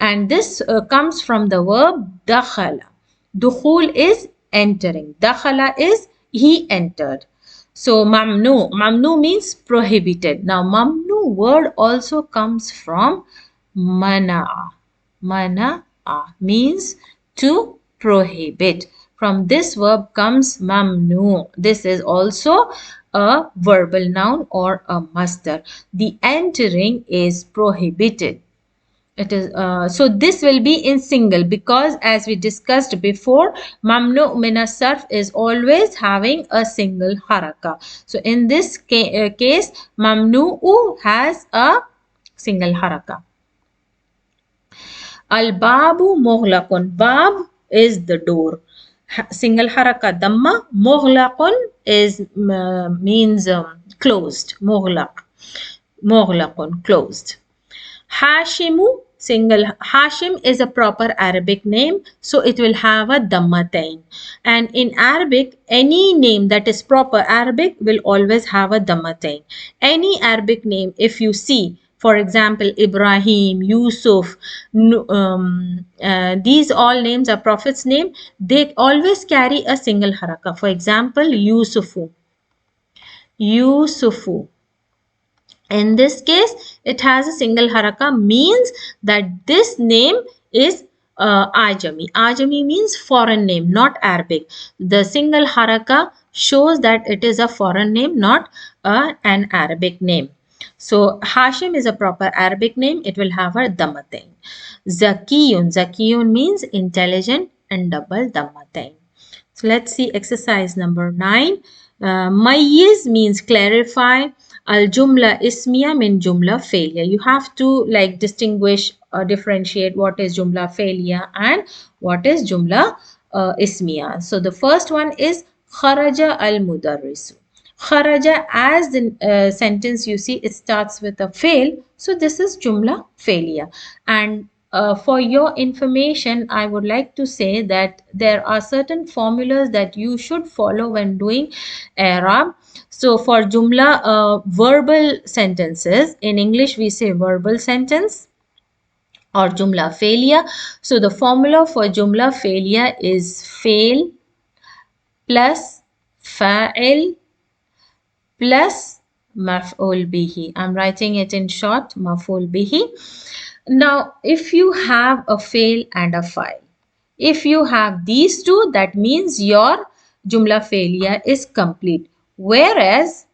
And this comes from the verb dakhala. Dukhul is entering. Dakhala is he entered. So mamnu. Mamnu means prohibited. Now mamnu word also comes from mana'a. Mana'a means to prohibit. From this verb comes mamnu. This is also a verbal noun or a masdar. The entering is prohibited. It is so this will be in single, because as we discussed before, mamnu min sarf is always having a single haraka. So in this case, mamnu has a single haraka. Al-babu mughlaqun. Bab is the door. Single haraka dhamma. Mughlaqun is means closed. Mughlaqun, closed. Hashimu, single. Hashim is a proper Arabic name, so it will have a dhammatain. And in Arabic, any name that is proper Arabic will always have a dhammatain. Any Arabic name, if you see, for example, Ibrahim, Yusuf, these all names are Prophet's name, they always carry a single haraka. For example, Yusufu. Yusufu. In this case, it has a single haraka, means that this name is Ajami. Ajami means foreign name, not Arabic. The single haraka shows that it is a foreign name, not an Arabic name. So Hashim is a proper Arabic name. It will have a dhammatain. Zakiyun. Zakiyun means intelligent and double dhammatain. So let's see exercise number 9. Mayyiz means clarify. Al jumla ismiya means jumla failure. You have to like distinguish or differentiate what is jumla failure and what is jumla ismiya. So the first one is kharaja al mudarrisu. Kharaja, as the sentence you see, it starts with a fail. So this is jumla failure. And for your information, I would like to say that there are certain formulas that you should follow when doing Arab. So for jumla verbal sentences, in English we say verbal sentence or jumla failure. So the formula for jumla failure is fail plus fa'il plus maf'ul bihi. I'm writing it in short, maf'ul bihi. Now, if you have a fail and a file, if you have these two, that means your jumla failure is complete. Whereas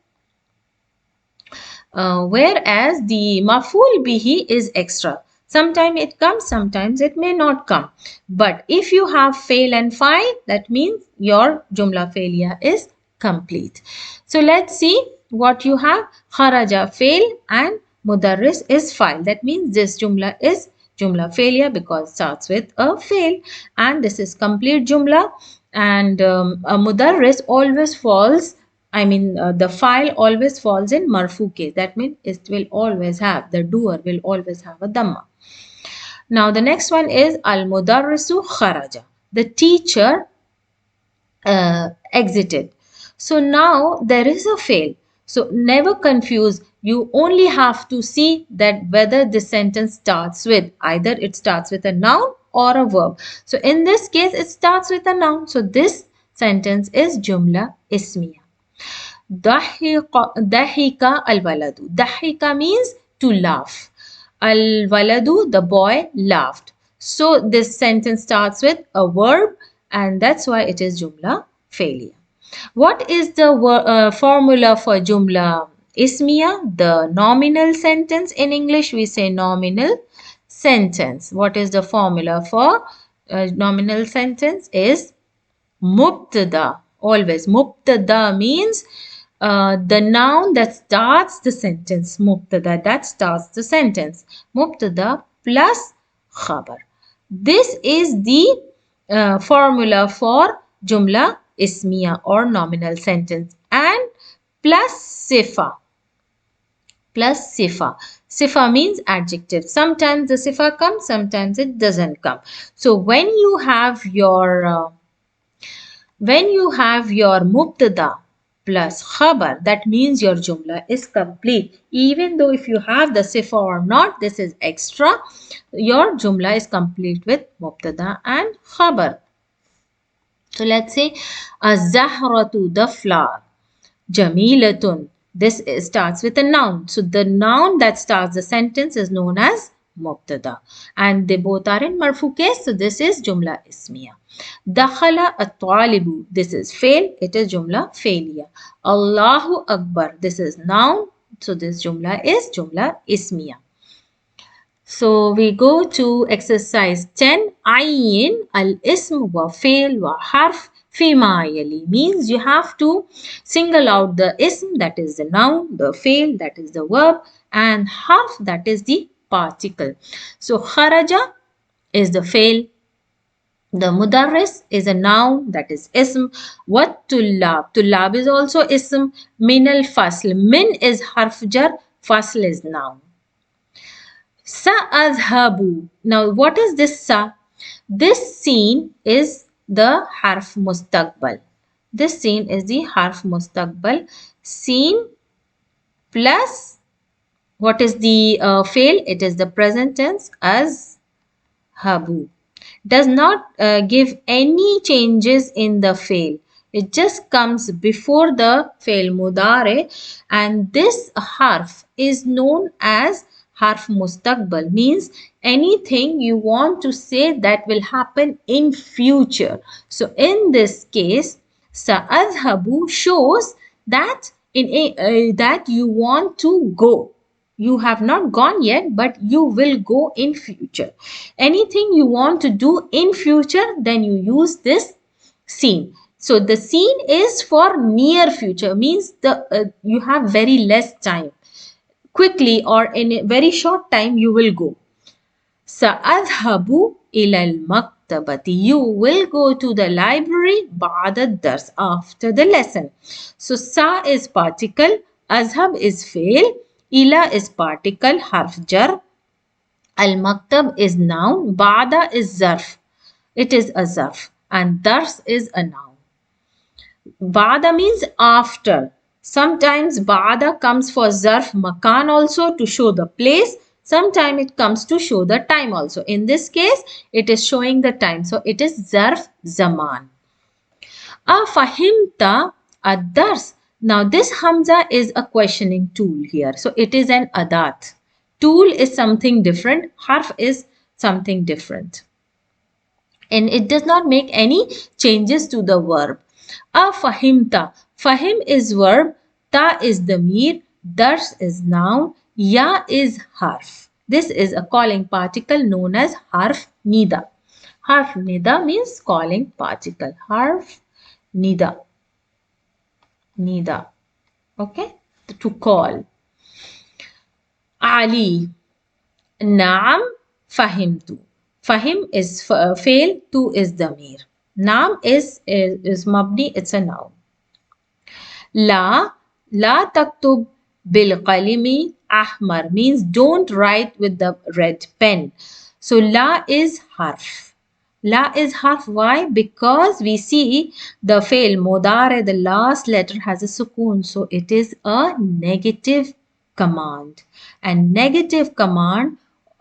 the maf'ul bihi is extra. Sometimes it comes, sometimes it may not come. But if you have fail and file, that means your jumla failure is complete. So let's see what you have. Kharaja fail and mudarris is file. That means this jumla is jumla failure because it starts with a fail, and this is complete jumla. And a mudarris always falls, the file always falls in marfu case. That means it will always have, the doer will always have a dhamma. Now the next one is al mudarrisu kharaja. The teacher exited. So now there is a fail. So never confuse. You only have to see that whether this sentence starts with, either it starts with a noun or a verb. So in this case, it starts with a noun. So this sentence is jumla ismiya. Dahika al waladu. Dahika means to laugh. Al waladu, the boy, laughed. So this sentence starts with a verb, and that's why it is jumla failure. What is the formula for jumla ismiya? The nominal sentence. In English we say nominal sentence. What is the formula for nominal sentence? Is mubtada. Always mubtada means the noun that starts the sentence. Mubtada, that starts the sentence. Mubtada plus khabar. This is the formula for jumla ismiya or nominal sentence, and plus sifa. Plus sifa. Sifa means adjective. Sometimes the sifa comes, sometimes it doesn't come. So when you have your mubtada plus khabar, that means your jumla is complete. Even though if you have the sifa or not, this is extra. Your jumla is complete with mubtada and khabar. So let's say az-zahratu, the flower. Jamilatun, this starts with a noun. So the noun that starts the sentence is known as mubtada, and they both are in marfu case. So this is jumla ismiya. Dakhala at-talibu, this is fail, it is jumla failure. Allahu Akbar, this is noun. So this jumla is jumla ismiya. So we go to exercise 10. Ayin al-ism wa fail wa harf fima yali, means you have to single out the ism, that is the noun, the fail, that is the verb, and harf, that is the particle. So kharaja is the fail, the mudarris is a noun, that is ism. What tullab? Tullab is also ism. Min al fasl. Min is harf jar, fasl is noun. Sa'adhabu. Now what is this sa? This scene is the harf mustaqbal. This scene is the harf mustaqbal. Scene plus what is the fail? It is the present tense as habu. Does not give any changes in the fail. It just comes before the fail mudare, and this harf is known as harf mustaqbal, means anything you want to say that will happen in future. So in this case, sa'adhabu shows that that you want to go. You have not gone yet, but you will go in future. Anything you want to do in future, then you use this seen. So the seen is for near future, means you have very less time. Quickly or in a very short time you will go. سأذهب إلى المكتبة. You will go to the library بعد الدرس, after the lesson. So sa is particle, azhab is fail, ila is particle, harf jar, al-maktab is noun, ba'da is zarf. It is a zarf and dars is a noun. Ba'da means after. Sometimes ba'da comes for zarf makan also to show the place. Sometimes it comes to show the time also. In this case, it is showing the time. So it is zarf zaman. Afahimta ad-dars. Now this hamza is a questioning tool here. So it is an adat. Tool is something different. Harf is something different. And it does not make any changes to the verb. Afahimta. Fahim is verb. Ta is damir. Dars is noun. Ya is harf. This is a calling particle known as harf nida. Harf nida means calling particle. Harf nida. Nida. Okay? To call. Ali. Naam fahimtu. Fahim is fail, tu is damir. Naam is mabni, it's a noun. La taktub bil qalimi ahmar means don't write with the red pen. So la is harf. La is harf. Why? Because we see the fail mudare, the last letter has a sukoon. So it is a negative command. And negative command,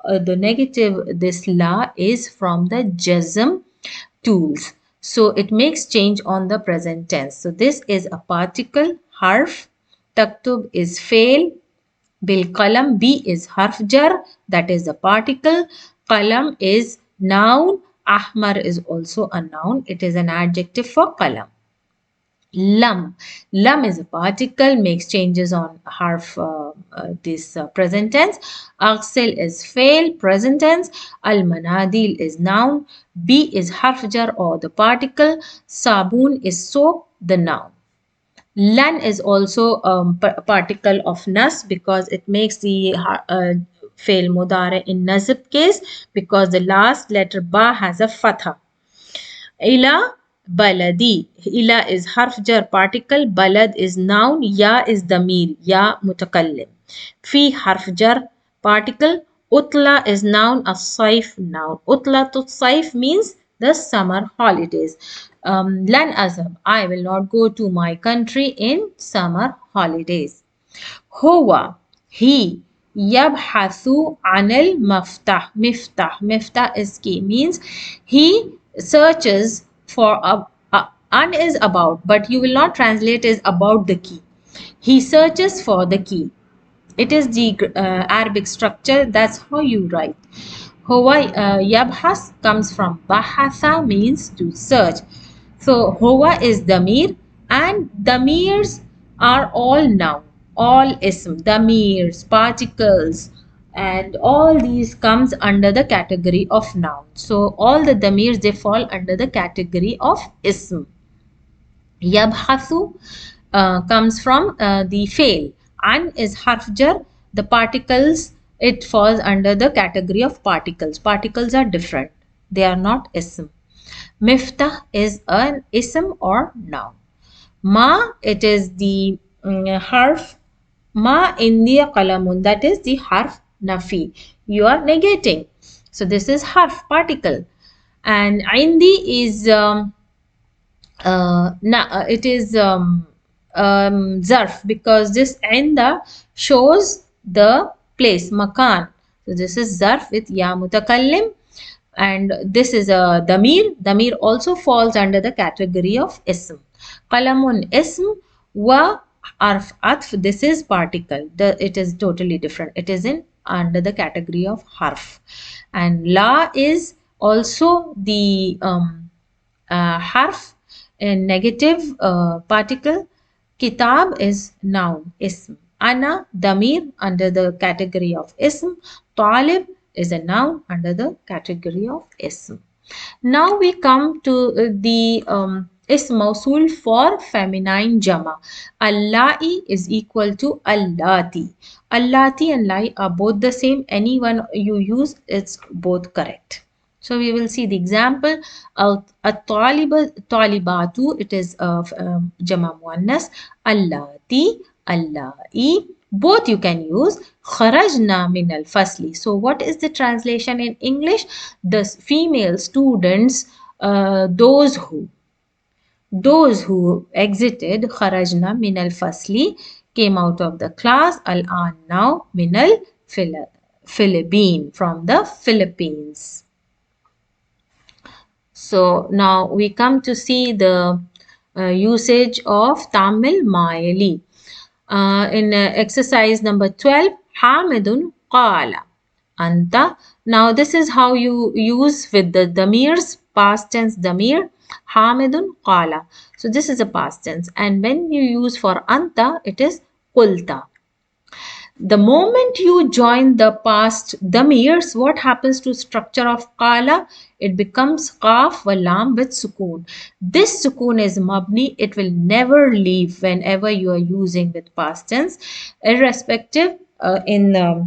this la is from the jazm tools. So it makes change on the present tense. So this is a particle, harf. Taktub is fail. Bil qalam, B is harf jar, that is a particle. Qalam is noun. Ahmar is also a noun. It is an adjective for qalam. Lam. Lam is a particle, makes changes on harf, this present tense. Aghsil is fail, present tense. Al-manadil is noun. B is harf jar or the particle. Sabun is soap, the noun. Lan is also a particle of nas because it makes the fail mudare in nazib case because the last letter ba has a fatha. Ila baladi. Ila is harf jar particle. Balad is noun. Ya is damir. Ya mutakallim. Fi harf jar particle. Utla is noun. As-saif noun. Utla to saif means the summer holidays. Lan azhab. I will not go to my country in summer holidays. Huwa. He. Yabhathu anil maftah. Miftah. Miftah is key. Means he searches for an is about, but you will not translate is about the key. He searches for the key. It is the Arabic structure. That's how you write. Huwa yabhas comes from bahatha, means to search. So huwa is damir and damirs are all noun, all ism, damirs, particles, and all these comes under the category of noun. So all the damirs, they fall under the category of ism. Yabhathu comes from the fail. An is harf jar. The particles, it falls under the category of particles. Particles are different. They are not ism. Miftah is an ism or noun. Ma, it is the harf. Ma indiya qalamun, that is the harf nafi. You are negating. So this is harf, particle. And indi is it is zarf because this inda shows the place, makan. So this is zarf with ya mutakallim. And this is a damir. Damir also falls under the category of ism. Qalamun ism wa arf atf. This is particle. It is totally different. It is in under the category of harf. And la is also the harf, a negative particle. Kitab is noun, ism. Ana, damir, under the category of ism. Talib is a noun under the category of ism. Now we come to the ism mausul for feminine jama. Allai is equal to allati. Allati and lai are both the same. Any one you use, it's both correct. So we will see the example. Talibatu, it is of jama muannas. Allati, allai, both you can use. Kharajna min al fasli. So what is the translation in English? The female students, those who exited, kharajna min al fasli, came out of the class. Al-an, now, min al Philippine, from the Philippines. So now we come to see the usage of Tamil Mayali. In exercise number 12, Hamidun qala anta. Now this is how you use with the damirs, past tense damir, Hamidun qala. So this is a past tense, and when you use for anta, it is qulta. The moment you join the past damirs, what happens to structure of qala? It becomes qaf wa lam with sukoon. This sukoon is mabni. It will never leave whenever you are using with past tense, irrespective in the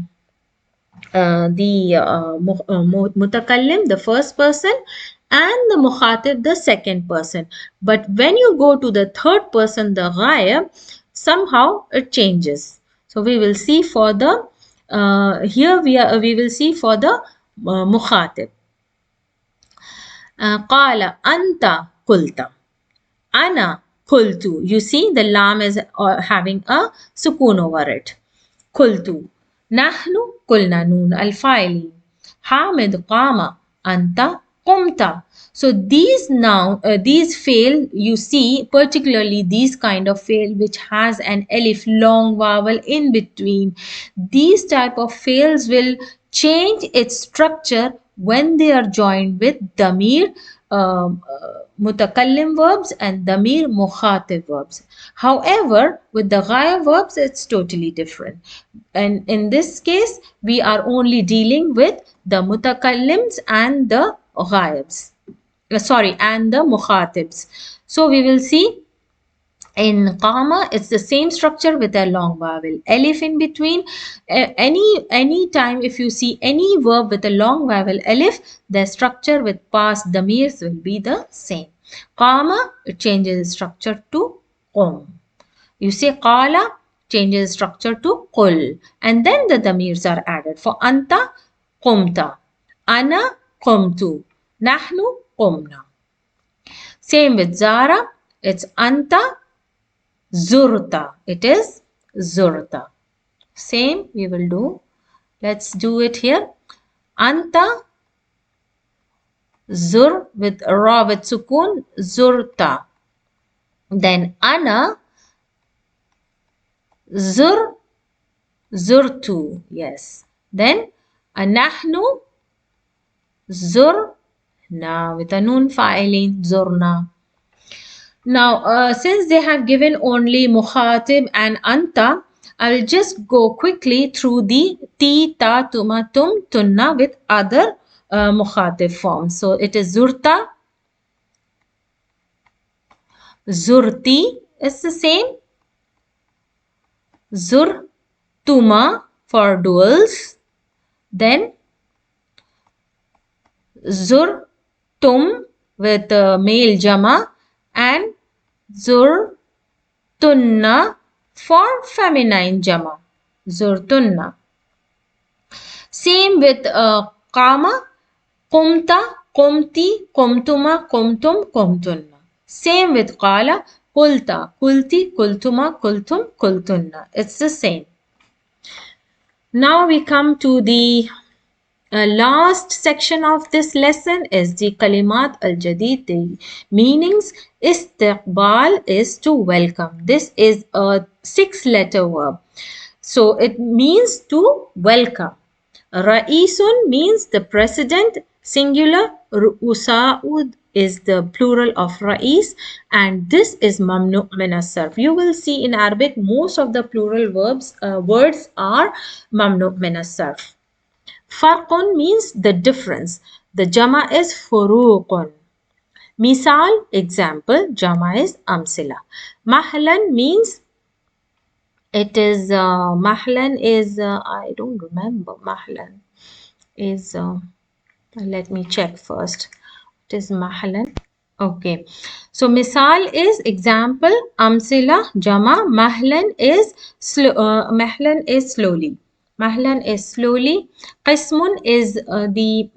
mutakallim, the first person, and the mukhatib, the second person. But when you go to the third person, the ghayab, somehow it changes. So we will see for the here we will see for the mukhatib. Qala anta qulta. Ana qultu. You see the lam is having a sukoon over it. Qultu. Nahnu qulna noon al-fa'ili. Hamid qama. Anta qumta. So these now, these fail, you see, particularly these kind of fail which has an alif, long vowel in between. These type of fails will change its structure when they are joined with damir mutakallim verbs and damir mukhatib verbs. However, with the ghaya verbs, it's totally different. And in this case, we are only dealing with the mutakallims and the ghayabs. And the mukhatibs. So we will see in qama, it's the same structure with a long vowel. Alif in between. Any time if you see any verb with a long vowel alif, the structure with past damirs will be the same. Qama, it changes structure to qum. You say qala, changes structure to qul. And then the damirs are added. For anta, qumta. Ana, qumtu. Nahnu, qumna. Same with zara, it's anta, zurta. It is zurta. Same we will do. Let's do it here. Anta, zur with ra with sukoon, zurta. Then ana, zur, zurtu. Yes. Then nahnu, zur, na with a noon fa'ilin, zurna. Now, since they have given only mukhatib and anta, I will just go quickly through the ti, ta, tuma, tum, tunna with other mukhatib forms. So it is zurta, zurti is the same, zur, tuma for duals, then zur, tum with male jama, and zur, tunna for feminine jama. Zur, tunna. Same with qama, qumta, qumti, qumtuma, qumtum, qumtunna. Same with qala, qulta, qulti, qultuma, qultum, qultunna. It's the same. Now we come to the last section of this lesson is the kalimat al-jadid, the meanings. Istiqbal is to welcome. This is a 6-letter verb. So it means to welcome. Ra'isun means the president, singular. Ru'usa'ud is the plural of ra'is, and this is mamnu min as-sarf. You will see in Arabic most of the plural words are mamnu min as-sarf. Farqun means the difference. The jama is furuqun. Misal, example, jama is amsila. Mahlan means it is mahlan is I don't remember. Mahlan is let me check first. It is mahlan. Okay. So misal is example, amsila, jama, mahlan is slowly. Mahlan is slowly. Qismun is the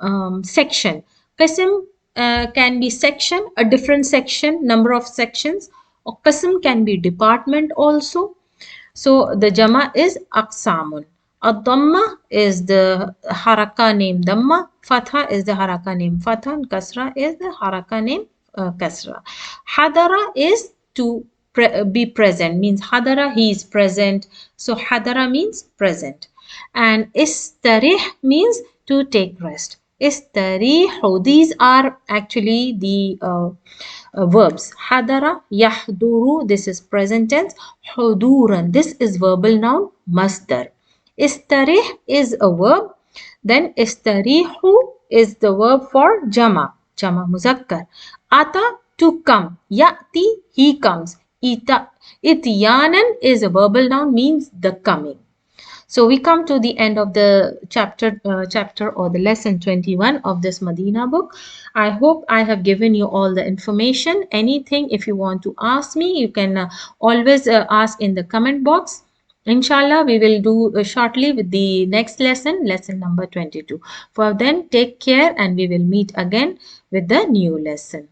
section. Qism can be section, a different section, number of sections. Or qism can be department also. So the jama is aqsamun. Ad-damma is the haraka name damma. Fatha is the haraka name fatha. And kasra is the haraka name kasra. Hadara is to be present. Means hadara, he is present. So hadara means present. And istarih means to take rest. Istarihu. These are actually the verbs. Hadara, yahduru, this is present tense. Huduran, this is verbal noun, masdar. Istarih is a verb. Then istarihu is the verb for jama muzakkar. Ata, to come. Ya'ti, he comes. Ityanan is a verbal noun, means the coming. So we come to the end of the chapter or the lesson 21 of this Madina book. I hope I have given you all the information. Anything if you want to ask me, you can always ask in the comment box. Inshallah, we will do shortly with the next lesson, lesson number 22. For then, take care and we will meet again with the new lesson.